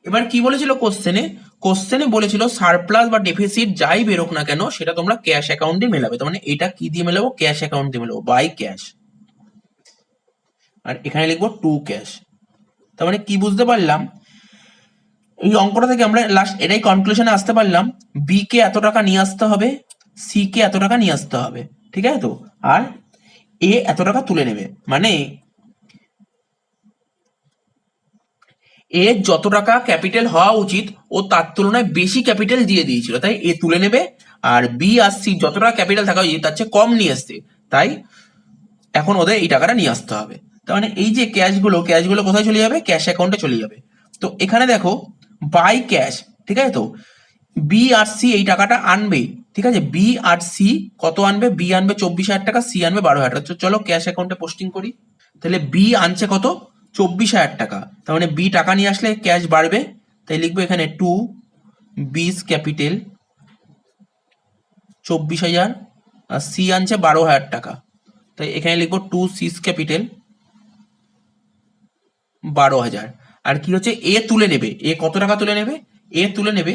এবার কি বলেছিল কোশ্চেনে বলেছিল সারপ্লাস বা ডেফিসিট যাই বেরোক না কেন সেটা তোমরা ক্যাশ অ্যাকাউন্টে মেলাবে। তার মানে এটা কি দিয়ে মেলাবো, ক্যাশ অ্যাকাউন্ট দিয়ে মেলাবো, বাই ক্যাশ। আর এখানে লিখবো টু ক্যাশ। তার মানে কি বুঝতে পারলাম, এই অঙ্কটা থেকে আমরা লাস্ট এটাই কনক্লুশনে আসতে পারলাম, বি কে এত টাকা নিয়ে আসতে হবে, সি কে এত টাকা নিয়ে আসতে হবে। ঠিক আছে, তো আর এ এত টাকা তুলে নেবে, মানে এর যত টাকা ক্যাপিটাল হওয়া উচিত ও তার তুলনায় বেশি ক্যাপিটাল দিয়ে দিয়েছিল, তাই এ তুলে নেবে। আর বি আর সি যত টাকা ক্যাপিটাল থাকা উচিত তার চেয়ে কম নিয়ে আসছে, তাই এখন ওদের এই টাকাটা নিয়ে আসতে হবে। তার মানে এই যে ক্যাশগুলো কোথায় চলে যাবে, ক্যাশ অ্যাকাউন্টে চলে যাবে। তো এখানে দেখো বাই ক্যাশ, ঠিক আছে, তো বি আর সি এই টাকাটা আনবে। ঠিক আছে, বি আর সি কত আনবে, বি আনবে 24,000 টাকা, সি আনবে 12,000 টাকা। চলো ক্যাশ অ্যাকাউন্টে পোস্টিং করি। তাহলে বি আনছে কত, 24,000 টাকা, তার মানে বি টাকা নিয়ে আসলে ক্যাশ বাড়বে, তাই লিখবো এখানে টু বিস ক্যাপিটাল 24,000 আর সি আনছে 12,000 টাকা, তাই এখানে লিখবো টু সিস ক্যাপিটাল 12,000। আর কি হচ্ছে, এ তুলে নেবে, এ কত টাকা তুলে নেবে, এ তুলে নেবে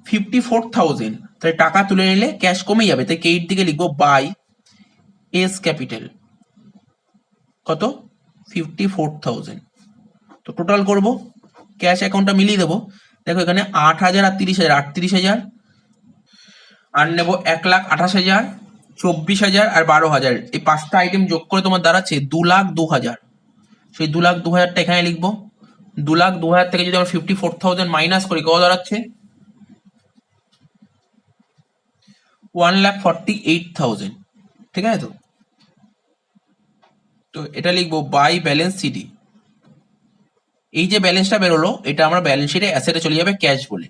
54,000, তাই টাকা তুলে নিলে ক্যাশ কমে যাবে, তাই ক্রেডিট দিকে লিখবো বাই এস ক্যাপিটাল কত 54,000। তো টোটাল করব, ক্যাশ অ্যাকাউন্টটা মিলিয়ে দেবো। দেখো এখানে 8,000 আর 30,000, 38,000, আর নেবো 1,28,000, 24,000 আর 12,000, এই 5টা আইটেম যোগ করে তোমার দাঁড়াচ্ছে 2,02,000। সেই 2,02,000টা এখানে লিখবো। 2,02,000 থেকে যদি আমরা 54,000 মাইনাস করি, কত দাঁড়াচ্ছে? 1,48,000। ঠিক আছে তো? তো এটা লিখবো বাই ব্যালেন্স সিডি। এই যে ব্যালেন্সটা বেরোলো, এটা আমরা ব্যালেন্স শিটে অ্যাসেটে চলে যাবে ক্যাশ বলে।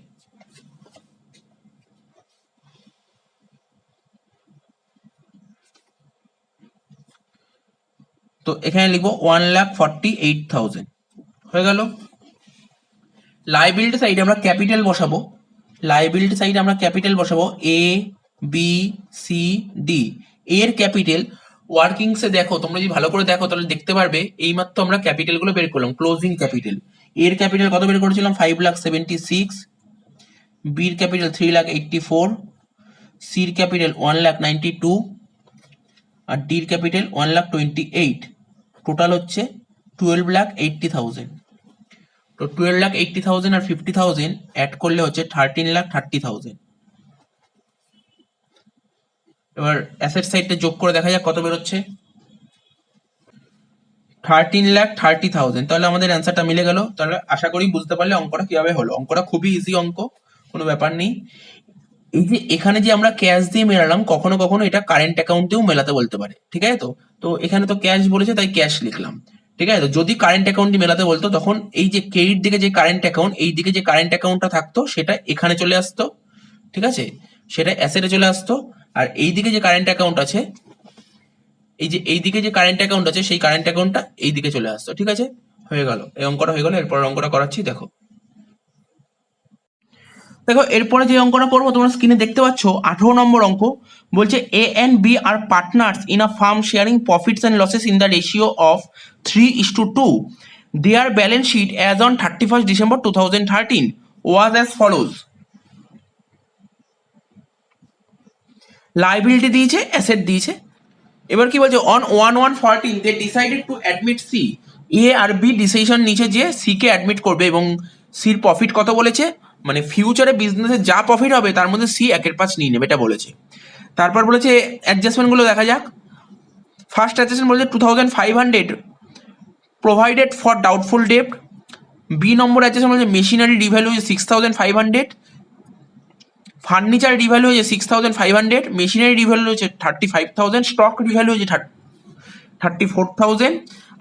তো এখানে লিখবো 1,48,000 হয়ে গেল। লাইবিলিটি সাইডে আমরা ক্যাপিটাল বসাবো। লাইবিলিটি সাইডে আমরা ক্যাপিটাল বসাবো এ বি সি ডি। এর ক্যাপিটাল ওয়ার্কিংসে দেখো, তোমরা যদি ভালো করে দেখো তাহলে দেখতে পারবে এইমাত্র আমরা ক্যাপিটাল গুলো বের করলাম। ক্লোজিং ক্যাপিটাল, এর ক্যাপিটাল কত বের করেছিলাম? 5,76,000। বির ক্যাপিটাল 3,84,000। সির ক্যাপিটাল 1,92,000 আর ডির ক্যাপিটাল 1,28,000। টোটাল হচ্ছে 12,80,000। তো 12,80,000 আর 50,000 অ্যাড করলে হচ্ছে 13,30,000। এবার অ্যাসেট সাইডটা যোগ করে দেখা যাক কত বেরোচ্ছে। 13,30,000। তাহলে আমাদের অ্যান্সারটা মিলে গেল। তাহলে আশা করি বুঝতে পারলে অঙ্কটা কিভাবে হলো। অঙ্কটা খুবই ইজি অঙ্ক, কোনো ব্যাপার নেই। এই যে এখানে যে আমরা ক্যাশ দিয়ে মেলালাম, কখনো কখনো এটা কারেন্ট অ্যাকাউন্টেও মেলাতে বলতে পারে। ঠিক আছে তো? তো এখানে তো ক্যাশ বলেছে তাই ক্যাশ লিখলাম। ঠিক আছে তো? যদি কারেন্ট অ্যাকাউন্টে মেলাতে বলতো তখন এই যে ক্রেডিট দিকে যে কারেন্ট অ্যাকাউন্ট, এই দিকে যে কারেন্ট অ্যাকাউন্টটা থাকতো সেটা এখানে চলে আসতো। ঠিক আছে, সেটা অ্যাসেটে চলে আসতো। আর এই দিকে যে কারেন্ট অ্যাকাউন্ট আছে, এই যে এই দিকে যে কারেন্ট অ্যাকাউন্ট আছে সেই কারেন্ট অ্যাকাউন্টটা এই দিকে চলে আসতো। ঠিক আছে, হয়ে গেল, এই অঙ্কটা হয়ে গেল। এরপর অঙ্কটা করাচ্ছি, দেখো। দেখো এরপরে যে অঙ্কটা করবো তোমরা স্ক্রিনে দেখতে পাচ্ছ 18 নম্বর অঙ্ক। বলছে A and B are partners in a firm sharing profits and losses in the ratio of 3:2। Their balance sheet as on 31st December 2013 was as follows. Liability দিয়েছে, অ্যাসেট দিয়েছে। এবার কি বলছে? On 1/1/14 they decided to admit C. A আর B decision নিচে যে C K admit করবে এবং সির প্রফিট কত বলেছে, মানে ফিউচারে বিজনেসে যা প্রফিট হবে তার মধ্যে সি 1/5 নিয়ে নেবে, এটা বলেছে। তারপর বলেছে অ্যাডজাস্টমেন্টগুলো দেখা যাক। ফার্স্ট অ্যাডজাস্টমেন্ট বলেছে 2,500 provided for doubtful debt. B number adjustment বলেছে মেশিনারি রিভ্যালু হয়েছে 6,500, ফার্নিচার রিভ্যালু হয়েছে 6,500, মেশিনারি রিভ্যালু হয়েছে 35,000, স্টক রিভ্যালু হয়েছে 34,000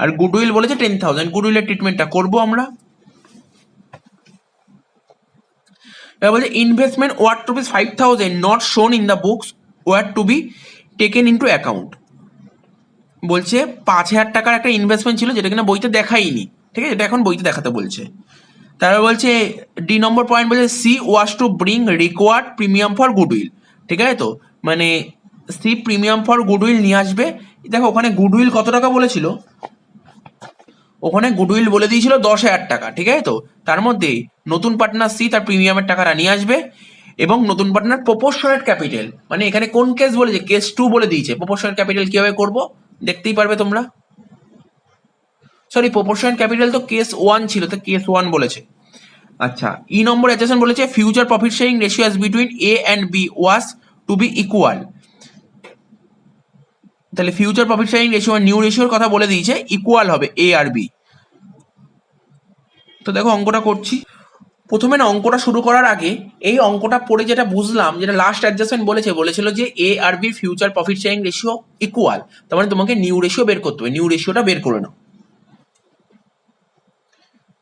আর গুডউইল বলেছে 10,000। গুডউইলের ট্রিটমেন্টটা করবো আমরা। এবার বলছে investment worth rupees 5,000 not shown in the books were to be taken into account. বলছে 5,000 টাকার একটা ইনভেস্টমেন্ট ছিল যেটা কিনা বইতে দেখাইনি। ঠিক আছে, এটা এখন বইতে দেখাতে বলছে। তারপর বলছে ডি নম্বর পয়েন্ট বলছে C was to bring required premium for goodwill. ঠিক আছে তো, মানে সি প্রিমিয়াম ফর গুডউইল নিয়ে আসবে। দেখো ওখানে গুডউইল কত টাকা বলেছিল, ওখানে গুডউইল বলে দিয়েছিল 10,000 টাকা। ঠিক আছে তো, তার মধ্যে নতুন পার্টনার সি তার প্রিমিয়ামের টাকাটা নিয়ে আসবে এবং নতুন পার্টনার প্রপোর্শনেট ক্যাপিটাল, মানে এখানে কোন কেস বলেছে? কেস 2 বলে দিয়েছে। প্রপোর্শনেট ক্যাপিটাল কিভাবে করবো দেখতেই পারবে তোমরা। সরি, প্রপোর্শনেট ক্যাপিটাল তো কেস 1 ছিল, তো কেস 1 বলেছে। আচ্ছা, ই নম্বর অ্যাডজাস্টমেন্ট বলেছে future profit sharing ratio as between A and B was to be equal. তাহলে future profit sharing ratio new রেশিওর কথা বলে দিয়েছে, ইকুয়াল হবে এ আর বি। তো দেখো অঙ্কটা করছি। প্রথমে না অঙ্কটা শুরু করার আগে এই অঙ্কটা পড়ে যেটা বুঝলাম, যেটা লাস্ট অ্যাডজাস্টমেন্ট বলেছিল যে এ আর B future profit sharing ratio equal, তার মানে তোমাকে নিউ রেশিও বের করতে হবে। নিউ রেশিওটা বের করে নাও।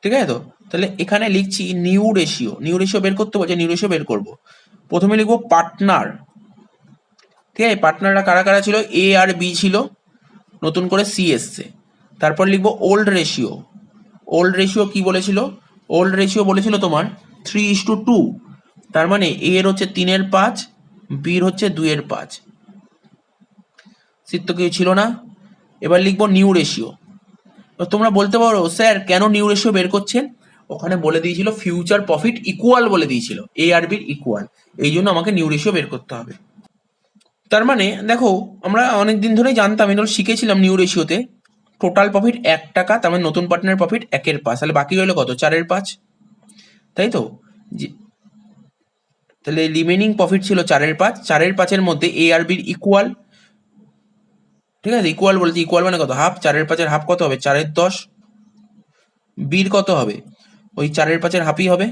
ঠিক আছে তো, তাহলে এখানে লিখছি নিউ রেশিও। নিউ রেশিও বের করতে বলছে, নিউ রেশিও বের করব। প্রথমে লিখবো পার্টনার। ঠিক আছে, পার্টনাররা কারা কারা ছিল? এ আর বি ছিল, নতুন করে সি এসছে। তারপর লিখবো ওল্ড রেশিও। ওল্ড রেশিও কি বলেছিল? ওল্ড রেশিও বলেছিল তোমার 3:2। তার মানে এ এর হচ্ছে 3/5, বির হচ্ছে 2/5। সিট তো কিছু ছিল না। এবার লিখবো নিউ রেশিও। তোমরা বলতে পারো স্যার কেন নিউ রেশিও বের করছেন? ওখানে বলে দিয়েছিল ফিউচার প্রফিট ইকুয়াল বলে দিয়েছিল, এ আর বির ইকুয়াল, এই জন্য আমাকে নিউ রেশিও বের করতে হবে। তার মানে দেখো আমরা অনেকদিন ধরেই জানতাম, এটা শিখেছিলাম নিউ রেশিওতে টোটাল প্রফিট 1 টাকা, তার মানে নতুন পার্টনার প্রফিট 1/5, তাহলে বাকি রইলো কত? 4/5, তাই তো? তাহলে রিমেনিং প্রফিট ছিল 4/5। 4/5 মধ্যে এ আর বির ইকুয়াল, ঠিক আছে, ইকুয়াল বলছি, ইকুয়াল মানে কত, হাফ, 4/5 হাফ কত হবে, 4/10, বির কত হবে, ওই 4/5 হাফই হবে,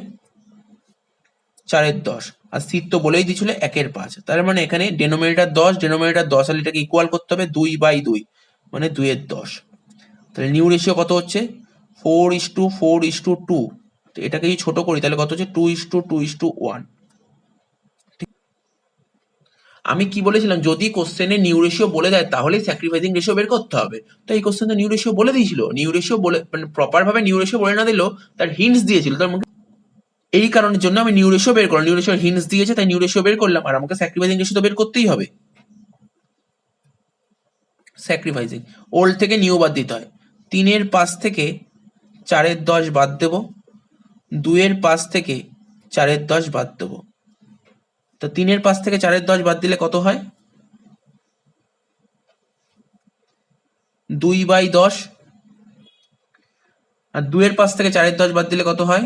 4/10, আর সিট তো বলেই দিয়েছিল 1/5, তার মানে এখানে ডেনোমিনেটর 10, ডেনোমিনেটর 10, আর এটাকে ইকুয়াল করতে হবে 2/2, মানে 2/10। তাহলে নিউ রেশিও কত হচ্ছে, 4:4:2। তো এটাকে যদি ছোট করি তাহলে কত হচ্ছে, 2:2:1। আমি কি বলেছিলাম, যদি কোশ্চেনে নিউ রেশিও বলে দেয় তাহলেই স্যাক্রিফাইসিং রেশিও বের করতে হবে। তো এই কোশ্চেন তো নিউ রেশিও বলে দিয়েছিল, নিউ রেশিও বলে মানে প্রপার ভাবে নিউ রেশিও বলে না দিলেও তার হিন্টস দিয়েছিল, তার মুখে এই কারণের জন্য আমি নিউ রেশিও বের করলাম, নিউ রেশিও হিন্টস দিয়েছে তাই নিউ রেশিও বের করলাম, আর আমাকে স্যাক্রিফাইসিং রেশিও তো বের করতেই হবে। স্যাক্রিফাইসিং, ওল্ড থেকে নিউ বাদ দিতে হয়, 3/5 থেকে 4/10 বাদ দেবো, 2/5 থেকে 4/10 বাদ দেবো। তো 3/5 থেকে 4/10 বাদ দিলে কত হয়, 2/10, আর 2/5 থেকে 4/10 বাদ দিলে কত হয়,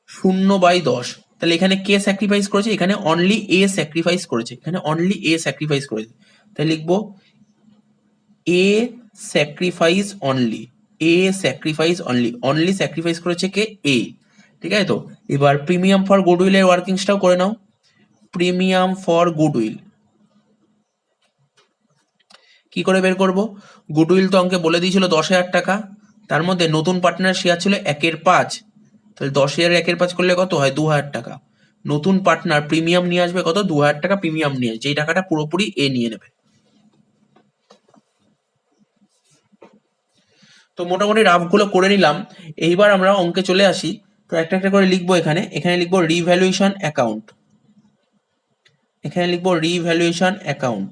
0/10। তাহলে এখানে কে স্যাক্রিফাইস করেছে, এখানে অনলি এ স্যাক্রিফাইস করেছে, এখানে অনলি এ স্যাক্রিফাইস করেছে, তাই লিখবো এ স্যাক্রিফাইস অনলি, এ স্যাক্রিফাইস অনলি, অনলি স্যাক্রিফাইস করেছে কে, এ। ঠিক আছে, তো এবার প্রিমিয়াম ফর গুডউইলের ওয়ার্কিংসটাও করে নাও। প্রিমিয়াম ফর গুডউইল কি করে বের করব, গুডউইল তো অঙ্কে বলে দিয়েছিল 10,000 টাকা, তার মধ্যে নতুন পার্টনার শেয়ার ছিল 1/5, তাহলে 10,000 1/5 করলে কত হয়, 2,000 টাকা। নতুন পার্টনার প্রিমিয়াম নিয়ে আসবে কত, 2,000 টাকা প্রিমিয়াম নিয়ে, যেই টাকাটা পুরোপুরি এ নিয়ে নেবে। তো মোটামুটি রাফগুলো করে নিলাম, এইবার আমরা অঙ্কে চলে আসি। তো একটা একটা করে লিখবো, এখানে এখানে লিখবো রিভ্যালুয়েশন অ্যাকাউন্ট, এখানে লিখবো রিভ্যালুয়েশন অ্যাকাউন্ট।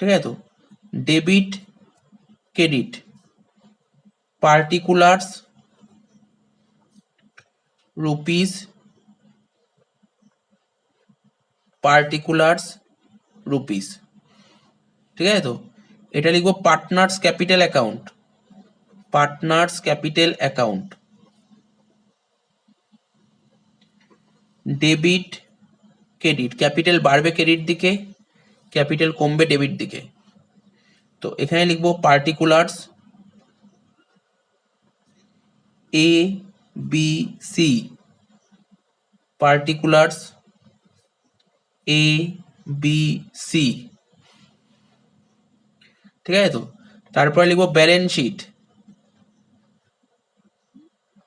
ঠিক আছে, তো debit credit particulars rupees, particulars rupees. ঠিক আছে, তো এটা লিখবো partners capital account, partners capital account. Debit credit, capital বাড়বে ক্রেডিট দিকে, ক্যাপিটাল কমবে ডেবিট দিকে। তো এখানে লিখবো পার্টিকুলার্স এ বি সি, পার্টিকুলার্স এ বি সি। ঠিক আছে, তো তারপরে লিখবো ব্যালেন্স শিট,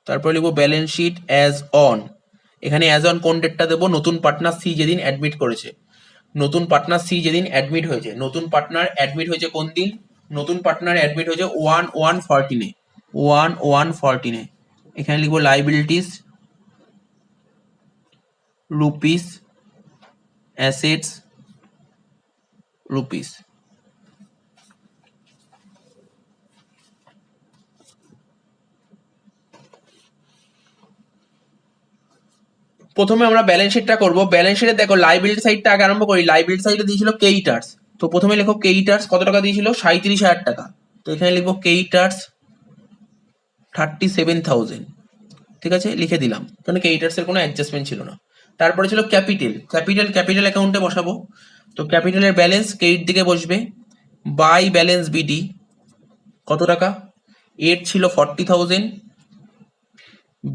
তারপরে লিখবো ব্যালেন্স শিট অ্যাজ অন। এখানে অ্যাজ অন কোন ডেটটা দেবো, নতুন পার্টনার সি যেদিন অ্যাডমিট করেছে, নতুন পার্টনার সি যেদিন অ্যাডমিট হয়েছে, নতুন পার্টনার অ্যাডমিট হয়েছে কোন দিন, নতুন পার্টনার অ্যাডমিট হয়েছে 1/1/14, 1/1/14। এখানে লিখবো লাইবিলিটিস রুপিস, অ্যাসেটস রুপিস। প্রথমে আমরা ব্যালেন্স শিটটা করবো, ব্যালেন্স শিটে দেখো লাইবিলিটি সাইডটা আগে আরম্ভ করি। লাইবিলিটি সাইডে দিয়েছিল কেইটার্স, তো প্রথমে লেখো কেইটার্স কত টাকা দিয়েছিল, 37,000 টাকা। তো এখানে লিখবো কেইটার্স 37,000। ঠিক আছে, লিখে দিলাম, কারণ কেইটার্স এর কোনো অ্যাডজাস্টমেন্ট ছিল না। তারপরে ছিল ক্যাপিটাল, ক্যাপিটাল অ্যাকাউন্টে বসাবো। তো ক্যাপিটালের ব্যালেন্স ক্রেডিট দিকে বসবে, বাই ব্যালেন্স বিডি কত টাকা, এর ছিল 40,000,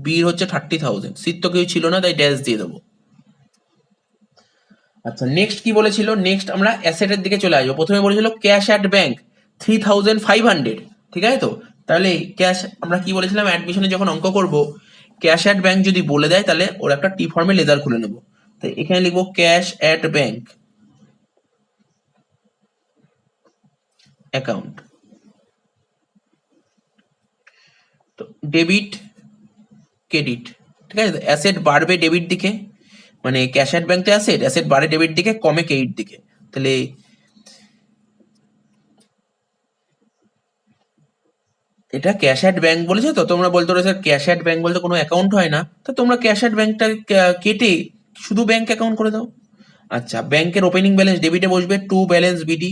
বির হচ্ছে 30,000, সিট তো কেউ ছিল না তাই ড্যাশ দিয়ে দেবো। আচ্ছা, নেক্সট কি বলেছিল, নেক্সট আমরা অ্যাসেটের দিকে চলে আসবো। প্রথমে বলেছিল ক্যাশ অ্যাট ব্যাংক 3,500। ঠিক আছে, তো তাহলে ক্যাশ আমরা কি বলেছিলাম, অ্যাডমিশনে যখন অঙ্ক করব, ক্যাশ অ্যাট ব্যাংক যদি বলে দেয় তাহলে ওর একটা টি ফর্মে লেজার খুলে নেবো। তাই এখানে লিখবো ক্যাশ অ্যাট ব্যাংক অ্যাকাউন্ট। তো ডেবিট ক্রেডিট, ঠিক আছে, অ্যাসেট বাড়বে ডেবিট দিকে, মানে ক্যাশ অ্যাট ব্যাংক তো অ্যাসেট, অ্যাসেট বাড়ে ডেবিট দিকে, কমে ক্রেডিট দিকে। তাহলে এটা ক্যাশ অ্যাট ব্যাংক বলেছে, তো তোমরা বলতে পারো স্যার ক্যাশ অ্যাট ব্যাংক বলতে কোনো অ্যাকাউন্ট হয় না, তো তোমরা ক্যাশ অ্যাট ব্যাংকটা কেটে শুধু ব্যাংক অ্যাকাউন্ট করে দাও। আচ্ছা, ব্যাংকের ওপেনিং ব্যালেন্স ডেবিটে বসবে, টু ব্যালেন্স বিডি।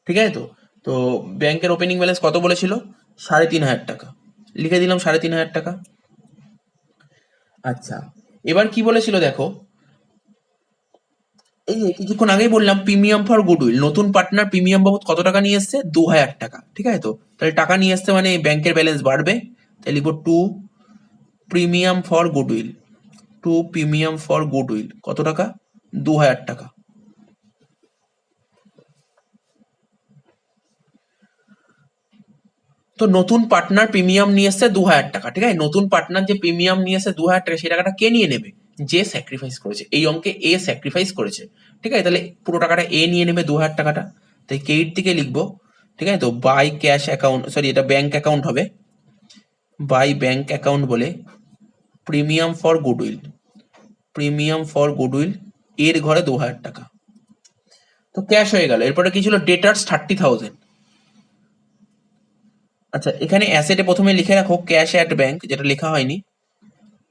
ঠিক আছে, তো তো ব্যাংকের ওপেনিং ব্যালেন্স কত বলেছিল, 3,500 টাকা, লিখে দিলাম 3,500 টাকা। আচ্ছা, এবার কি বলেছিল দেখো, এই যে কিছুক্ষণ আগেই বললাম প্রিমিয়াম ফর গুডউইল, নতুন পার্টনার প্রিমিয়াম বাবদ কত টাকা নিয়ে এসছে, 2000 টাকা। ঠিক আছে, তো তাহলে টাকা নিয়ে এসছে মানে ব্যাংকের ব্যালেন্স বাড়বে, তাহলে লিখবো to premium for goodwill, to premium for goodwill কত টাকা, 2000 টাকা। তো নতুন পার্টনার প্রিমিয়াম নিয়ে এসছে 2000 টাকা। ঠিক আছে, নতুন পার্টনার যে প্রিমিয়াম নিয়ে এসছে 2000 টাকা, সেই টাকাটা কে নিয়ে নেবে, যে স্যাক্রিফাইস করেছে। এই অঙ্কে এ স্যাক্রিফাইস করেছে। ঠিক আছে, তাহলে পুরো টাকাটা এ নিয়ে নেবে 2000 টাকাটা। তাই কেইট দিকে লিখবো। ঠিক আছে, তো বাই ক্যাশ অ্যাকাউন্ট, সরি এটা ব্যাংক অ্যাকাউন্ট হবে, বাই ব্যাংক অ্যাকাউন্ট বলে premium for goodwill, premium for goodwill এর ঘরে 2000 টাকা। তো ক্যাশ হয়ে গেল। এরপরে কি ছিল, ডেটার্স 30,000। আচ্ছা, এখানে অ্যাসেটে প্রথমে লিখে রাখো ক্যাশ অ্যাট ব্যাংক, যেটা লেখা হয়নি,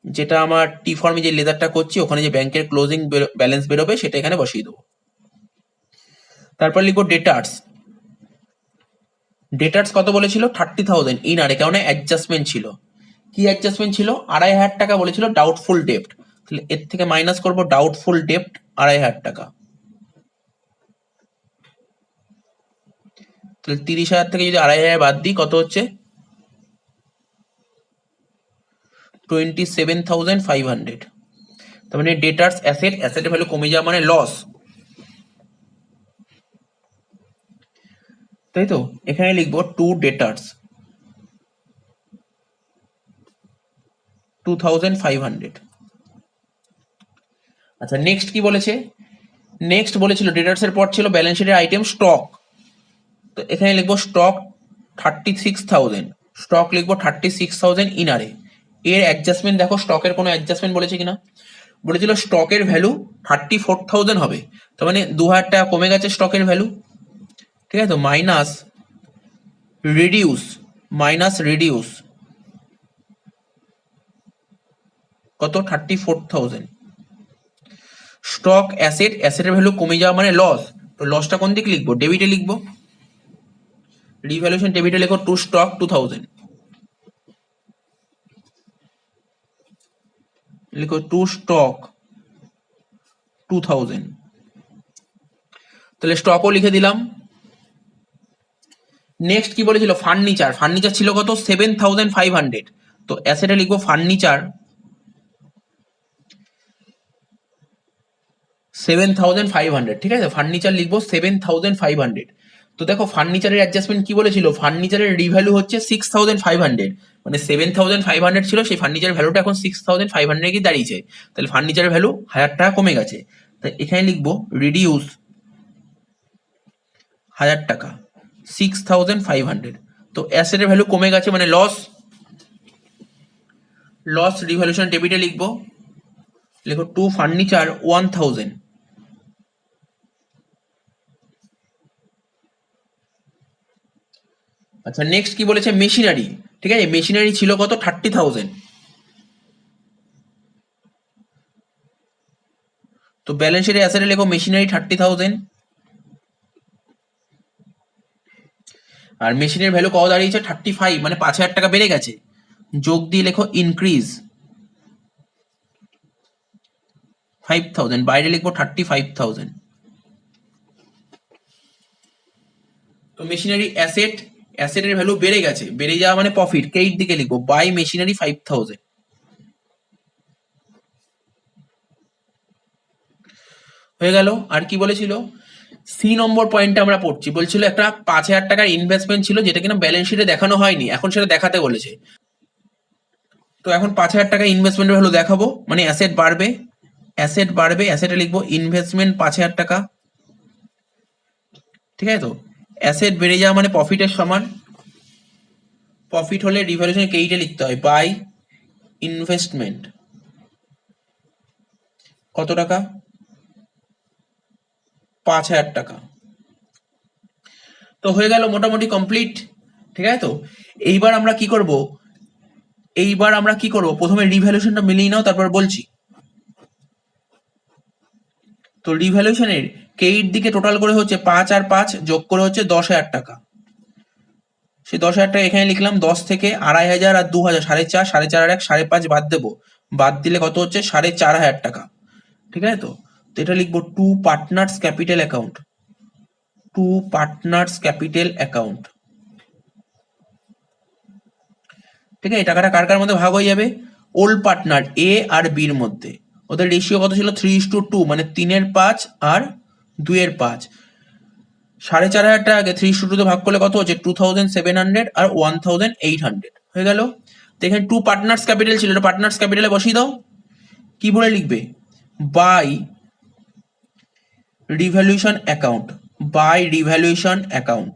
যেটা আমার টি ফর্মে যে লেজারটা করছি ওখানে যে ব্যাংকের ক্লোজিং ব্যালেন্স বেরোবে সেটা এখানে বসিয়ে দেবো। তারপর লিখবো ডেটার্স, ডেটার্স কত বলেছিল, 30,000 ইনারে, কারণ অ্যাডজাস্টমেন্ট ছিল। কি অ্যাডজাস্টমেন্ট ছিল, 2500 টাকা বলেছিল ডাউটফুল ডেপ্ট, তাহলে এর থেকে মাইনাস করবো ডাউটফুল ডেপ্ট 2500 টাকা। তাহলে 30,000 থেকে যদি 2500 বাদ দিই কত হচ্ছে, 27,500। তার মানে ডেটার্স অ্যাসেট, অ্যাসেটের ভ্যালু কমে যাওয়া মানে লস, তাই তো। এখানে লিখবো টু ডেটার্স 2,500। আচ্ছা, নেক্সট কি বলেছে, নেক্সট বলেছিল ডেটার্স এর পর ছিল ব্যালেন্স শিটের আইটেম স্টক, তো এখানে লিখবো স্টক 36,000, স্টক লিখবো 36,000 ইনারে। এর অ্যাডজাস্টমেন্ট দেখো, স্টকের কোনো অ্যাডজাস্টমেন্ট বলেছে কিনা, বলেছিল স্টকের ভ্যালু 34,000 হবে, তার মানে 2000 টাকা কমে গেছে স্টকের ভ্যালু। ঠিক আছে, তো মাইনাস রিডিউস, মাইনাস রিডিউস কত, 34,000। স্টক অ্যাসেট, অ্যাসেটের ভ্যালু কমে যাওয়া মানে লস, তো লসটা কোন দিকে লিখবো, ডেবিটে লিখবো, রিভ্যালুয়েশন ডেবিটে লিখো টু স্টক 2000, লিখো টু স্টক 2000, তাহলে স্টকও লিখে দিলাম। নেক্সট কি বলেছিল, ফার্নিচার, ফার্নিচার ছিল কত, 7,500, তো অ্যাসেটে লিখবো ফার্নিচার 7,500। ঠিক আছে, ফার্নিচার লিখবো 7,500। তো দেখো ফার্নিচারের অ্যাডজাস্টমেন্ট কি বলেছিল, ফার্নিচারের রিভ্যালু হচ্ছে 6,500, মানে 7,500 ছিল, সেই ফার্নিচারের ভ্যালুটা এখন 6,500 কি দাঁড়িয়েছে, তাহলে ফার্নিচারের ভ্যালু 1000 টাকা কমে গেছে। তাই এখানে লিখবো রিডিউস 1000 টাকা, 6,500। তো অ্যাসেটের ভ্যালু কমে গেছে মানে লস, লস রিভ্যালুয়েশন ডেবিটে লিখবো, লিখো টু ফার্নিচার 1000। আচ্ছা, নেক্সট কি বলেছে, মেশিনারি। ঠিক আছে, মেশিনারি ছিল কত, 30,000, তো ব্যালেন্স শিটে অ্যাসেটে লেখো মেশিনারি 30,000, আর মেশিনের ভ্যালু কত দাঁড়িয়েছে, 35, মানে 5,000 টাকা বেড়ে গেছে, যোগ দিয়ে লেখো ইনক্রিজ 5,000, বাইরে লিখবো 35,000। তো মেশিনারি অ্যাসেট, অ্যাসেটের ভ্যালু বেড়ে গেছে, বেড়ে যাওয়া মানে প্রফিট, ক্রেডিট দিকে লিখবো বাই মেশিনারি 5,000। হয়ে গেল। আর কি বলেছিল, সি নম্বর পয়েন্টে আমরা পড়ছি, বলছিল একটা 5,000 টাকার ইনভেস্টমেন্ট ছিল যেটা কিনা ব্যালেন্স শিটে দেখানো হয়নি, এখন সেটা দেখাতে বলেছে। তো এখন 5,000 টাকা ইনভেস্টমেন্টের ভ্যালু দেখাবো, মানে অ্যাসেট বাড়বে, অ্যাসেট বাড়বে, অ্যাসেটে লিখবো ইনভেস্টমেন্ট 5,000 টাকা। ঠিক আছে, তো অ্যাসেট বেড়ে যাওয়া মানে প্রফিটের সমান, প্রফিট হলে রিভ্যালুয়েশন কেইটে লিখতে হয় বাই ইনভেস্টমেন্ট কত টাকা, 5,000 টাকা। তো হয়ে গেল মোটামুটি কমপ্লিট। ঠিক আছে, তো এইবার আমরা কি করব, এইবার আমরা কি করব, প্রথমে রিভ্যালুয়েশনটা মিলিয়ে নাও তারপর বলছি। তো রিভ্যালুয়েশনের কেইট দিকে টোটাল করে হচ্ছে 5 আর 5 যোগ করে হচ্ছে 10,000 টাকা, সেই 10,000 টাকা এখানে লিখলাম, 10 থেকে 2,500 আর 2,000, 4.5, 4.5 আর 1, 5.5 বাদ দেবো, বাদ দিলে কত হচ্ছে 4,500 টাকা। ঠিক আছে, তো এটা লিখবো two partners capital account, two partners capital account. ঠিক আছে, এই টাকাটা কার কার মধ্যে ভাগ হয়ে যাবে? ওল্ড পার্টনার এ আর বির মধ্যে। ওদের রেশিও কত ছিল? 3:2, মানে 3/5 আর 2/5। 4,500 টাকাকে 3:2 ভাগ করলে কত হচ্ছে? 2,700 আর 1,800 হয়ে গেল। তো এখানে টু পার্টনার্স ক্যাপিটাল ছিল, এটা পার্টনার্স ক্যাপিটালে বসিয়ে দাও। কি বলে লিখবে? By revaluation account, by revaluation account.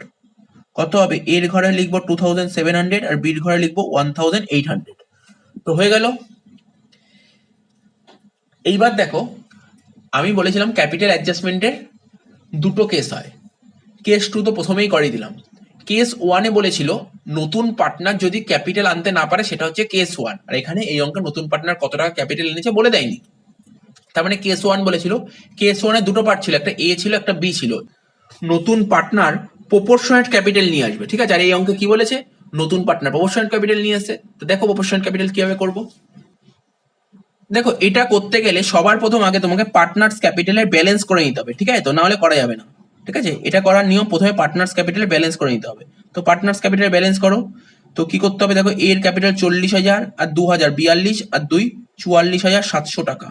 কত হবে? এর ঘরে লিখবো 2,700 আর বির ঘরে লিখবো 1,800। তো হয়ে গেল। এইবার দেখো, আমি বলেছিলাম ক্যাপিটাল অ্যাডজাস্টমেন্টের দুটো কেস হয়। কেস 2 তো প্রথমেই করে দিলাম। কেস 1-এ বলেছিল নতুন পার্টনার যদি ক্যাপিটাল আনতে না পারে, সেটা হচ্ছে কেস 1। আর এখানে এই অঙ্কে নতুন পার্টনার কত টাকা ক্যাপিটাল এনেছে বলে দেয়নি। তার মানে কেস 1 বলেছিল। কেস 1-এর দুটো পার্ট ছিল, একটা এ ছিল একটা বি ছিল। নতুন পার্টনার প্রপোর্শনেট ক্যাপিটাল নিয়ে আসবে, ঠিক আছে। আর এই অঙ্কে কি বলেছে? নতুন পার্টনার প্রপোর্শনেট ক্যাপিটাল নিয়ে আসছে। তো দেখো প্রপোর্শনেট ক্যাপিটাল কিভাবে করব। দেখো, এটা করতে গেলে সবার প্রথম আগে তোমাকে পার্টনার্স ক্যাপিটালের ব্যালেন্স করে নিতে হবে, ঠিক আছে। তো না হলে করা যাবে না, ঠিক আছে। এটা করার নিয়ম, প্রথমে পার্টনার্স ক্যাপিটালের ব্যালেন্স করে নিতে হবে। তো পার্টনার্স ক্যাপিটালের ব্যালেন্স করো। তো কি করতে হবে? দেখো, এর ক্যাপিটাল 40,000 আর 2,000 42 আর 2 44,700 টাকা।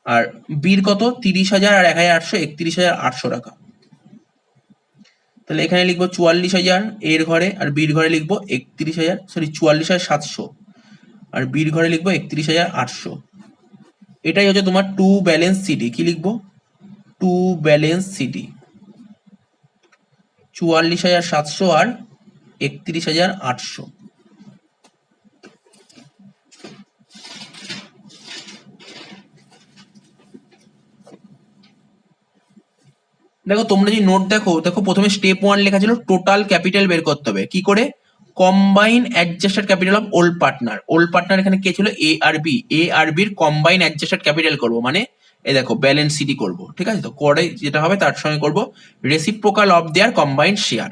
আর বির কত? 30,000 আর 1,800 31,800 টাকা। তাহলে এখানে লিখবো 44,000 এর ঘরে, আর বির ঘরে লিখবো 31,000, সরি 44,700, আর বির ঘরে লিখবো 31,800। এটাই হচ্ছে তোমার টু ব্যালেন্স সিডি। কি লিখবো? টু ব্যালেন্স সিডি 44,700 আর 31,800। দেখো, তোমরা যদি নোট দেখো, দেখো প্রথমে স্টেপ 1 লেখা ছিল টোটাল ক্যাপিটাল বের করতে হবে। কি করে? Combine adjusted capital of old partner. Old partner এখানে কে ছিল? এ আর বি। এ আর বির কম্বাইন অ্যাডজাস্টেড ক্যাপিটাল করবো, মানে এই দেখো ব্যালেন্স সিডি করবো, ঠিক আছে। তো করে যেটা হবে তার সঙ্গে করবো reciprocal of their combined share.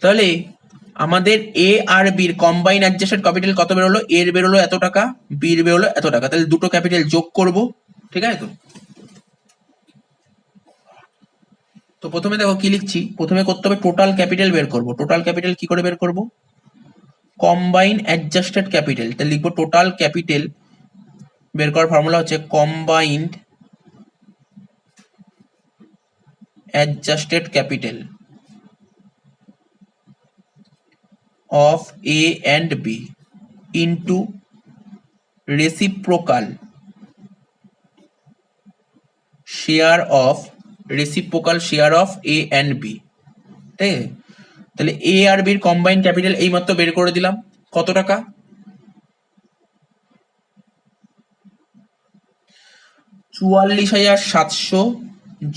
তাহলে আমাদের এ আর বির কম্বাইন অ্যাডজাস্টেড ক্যাপিটাল কত বেরোলো? এর বেরোলো এত টাকা, বির বেরোলো এত টাকা। তাহলে দুটো ক্যাপিটাল যোগ করব, ঠিক আছে। তো প্রথমে দেখো কি লিখছি, প্রথমে করতে হবে টোটাল ক্যাপিটাল বের করব। টোটাল ক্যাপিটাল কি করে বের করব? Combine adjusted capital. তাহলে লিখবো টোটাল ক্যাপিটাল বের করার ফর্মুলা হচ্ছে combined adjusted capital of A and B into reciprocal share of A and B, ঠিক আছে। তাহলে এ আর বির কম্বাইন্ড ক্যাপিটাল এইমাত্র বের করে দিলাম। কত টাকা? 44,700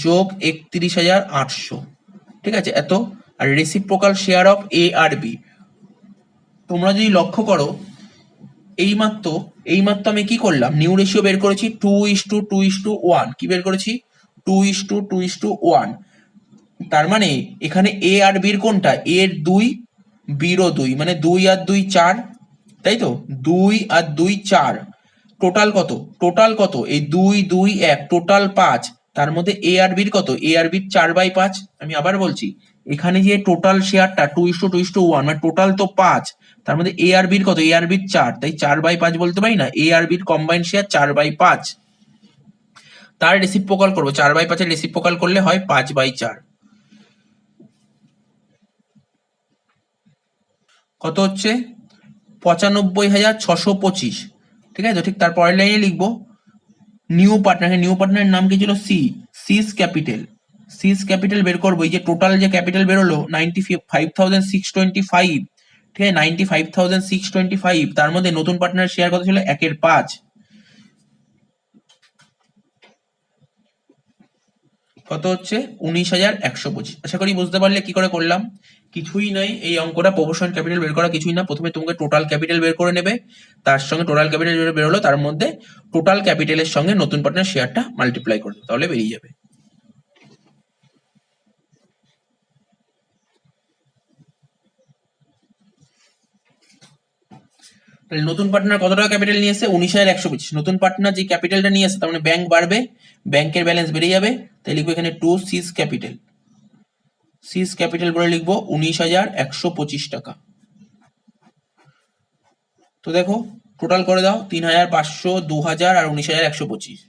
যোগ 31,800, ঠিক আছে, এত। আর রেসিপ্রোকাল শেয়ার অফ এ আর বি, তোমরা যদি লক্ষ্য করো, এইমাত্র আমি কি করলাম? নিউ রেশিও বের করেছি 2:2:1। কি বের করেছি? 2:2:1। তার মানে এখানে এ আর বির কোনটা? এর 2, বিরও 2, মানে 2 আর 2 4, তাই তো। 2 আর 2 4, টোটাল কত? টোটাল কত? এই 2 2 1, টোটাল 5। তার মধ্যে এ আর বির কত? এ আর বির 4/5। আমি আবার বলছি, এখানে যে টোটাল শেয়ারটা 2:2:1, মানে টোটাল তো 5। তার মধ্যে এ আর বির কত? এ আর বির 4, তাই 4/5 বলতে পারি না। এ আর বির কম্বাইন্ড শেয়ার 4/5। তার রেসিপ্রোকাল করবো, 4/5 এর রেসিপ্রোকাল করলে হয় 5/4। কত হচ্ছে? 95,625, ঠিক আছে। তো ঠিক তার পরের লাইনে লিখবো নিউ পার্টনার। নিউ পার্টনারের নাম কি ছিল? C. C's capital. C's capital বের করবো। এই যে টোটাল যে ক্যাপিটাল বেরোলো 95,625, ঠিক আছে, 95,625। তার মধ্যে নতুন পার্টনার শেয়ার কত ছিল? 1/5। কত হচ্ছে? 19,125। আশা করি বুঝতে পারলে কি করে করলাম। কিছুই নয়, এই অঙ্কটা প্রপোর্শনাল ক্যাপিটাল বের করা কিছুই না। প্রথমে তোমাকে টোটাল ক্যাপিটাল বের করে নেবে, তার সঙ্গে টোটাল ক্যাপিটাল বেরোলো, তার মধ্যে টোটাল ক্যাপিটালের সঙ্গে নতুন পার্টনার শেয়ারটা মাল্টিপ্লাই করে দেবে, তাহলে বেরিয়ে যাবে। তাহলে নতুন পার্টনার কত টাকা ক্যাপিটাল নিয়ে এসেছে? 19,125। নতুন পার্টনার যে ক্যাপিটালটা নিয়ে এসেছে তার মানে ব্যাংক বাড়বে, ব্যাংকের ব্যালেন্স বেড়ে যাবে, তাই লিখবো এখানে টু সিজ ক্যাপিটাল। সিজ ক্যাপিটাল বলে লিখবো 19,125 টাকা। তো দেখো টোটাল করে দাও, 3,500, 2,000 আর 19,125।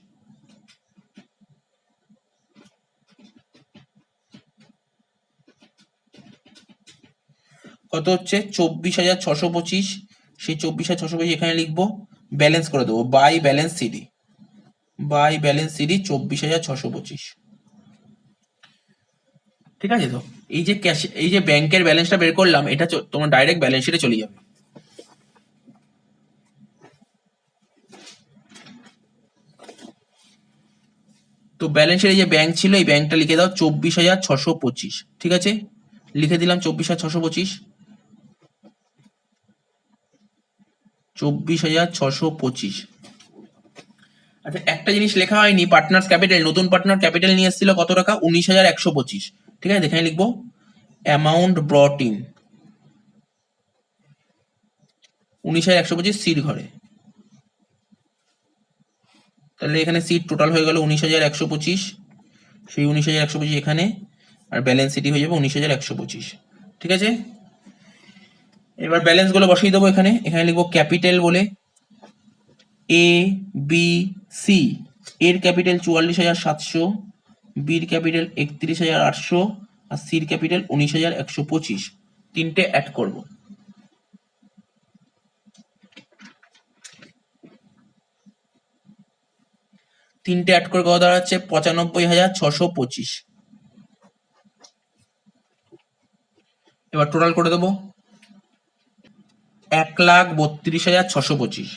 কত হচ্ছে? 24,625। সেই 24,625 এখানে লিখবো, ব্যালেন্স করে দেবো by balance CD, by balance CD 24,625। ঠিক আছে? তো এই যে ক্যাশ, এই যে ব্যাংকের ব্যালেন্সটা বের করলাম, এটা তোমার ডাইরেক্ট ব্যালেন্স শিটে চলে যাবে। তো ব্যালেন্সের এই যে ব্যাংক ছিল, এই ব্যাংকটা লিখে দাও 24,625। ঠিক আছে, লিখে দিলাম 24,625, 24,625। আচ্ছা, একটা জিনিস লেখা হয়নি, পার্টনার্স ক্যাপিটাল, নতুন পার্টনার ক্যাপিটাল নিয়ে এসেছিল কত টাকা? 19,125। ঠিক আছে, এখানে লিখবো অ্যামাউন্ট ব্রট ইন 19,125 সিট ঘরে। তাহলে এখানে সিট টোটাল হয়ে গেল 19,125, সেই 19,125 এখানে, আর ব্যালেন্স সিটি হয়ে যাবে 19,125। ঠিক আছে, এবার ব্যালেন্স গুলো বসিয়ে দেবো এখানে। এখানে লিখবো ক্যাপিটাল বলে এ বি সি, এর ক্যাপিটাল 44,700, বির ক্যাপিটাল 31,800, আর সির ক্যাপিটাল 19,125। তিনটে অ্যাড করব। তিনটে অ্যাড করে কত দাঁড়াচ্ছে? 95,625। এবার টোটাল করে দেবো 1,32,625।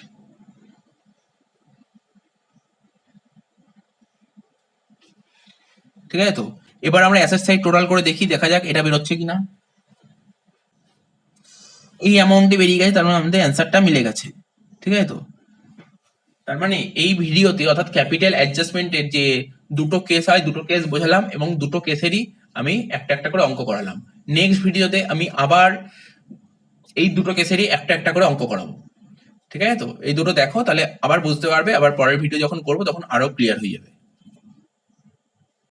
ঠিক আছে, তো এবার আমরা অ্যাসেট সাইড টোটাল করে দেখি, দেখা যাক এটা বেরোচ্ছে কিনা। এই অ্যামাউন্টে বেরিয়ে গেছে, তার মানে আমাদের অ্যান্সারটা মিলে গেছে। ঠিক আছে, তো তার মানে এই ভিডিওতে অর্থাৎ ক্যাপিটাল অ্যাডজাস্টমেন্টের যে দুটো কেস হয়, দুটো কেস বোঝালাম এবং দুটো কেসেরই আমি একটা একটা করে অঙ্ক করালাম। নেক্সট ভিডিওতে আমি আবার এই দুটো কেসেরই একটা একটা করে অঙ্ক করাবো। ঠিক আছে, তো এই দুটো দেখো, তাহলে আবার বুঝতে পারবে, আবার পরের ভিডিও যখন করবো তখন আরো ক্লিয়ার হয়ে যাবে।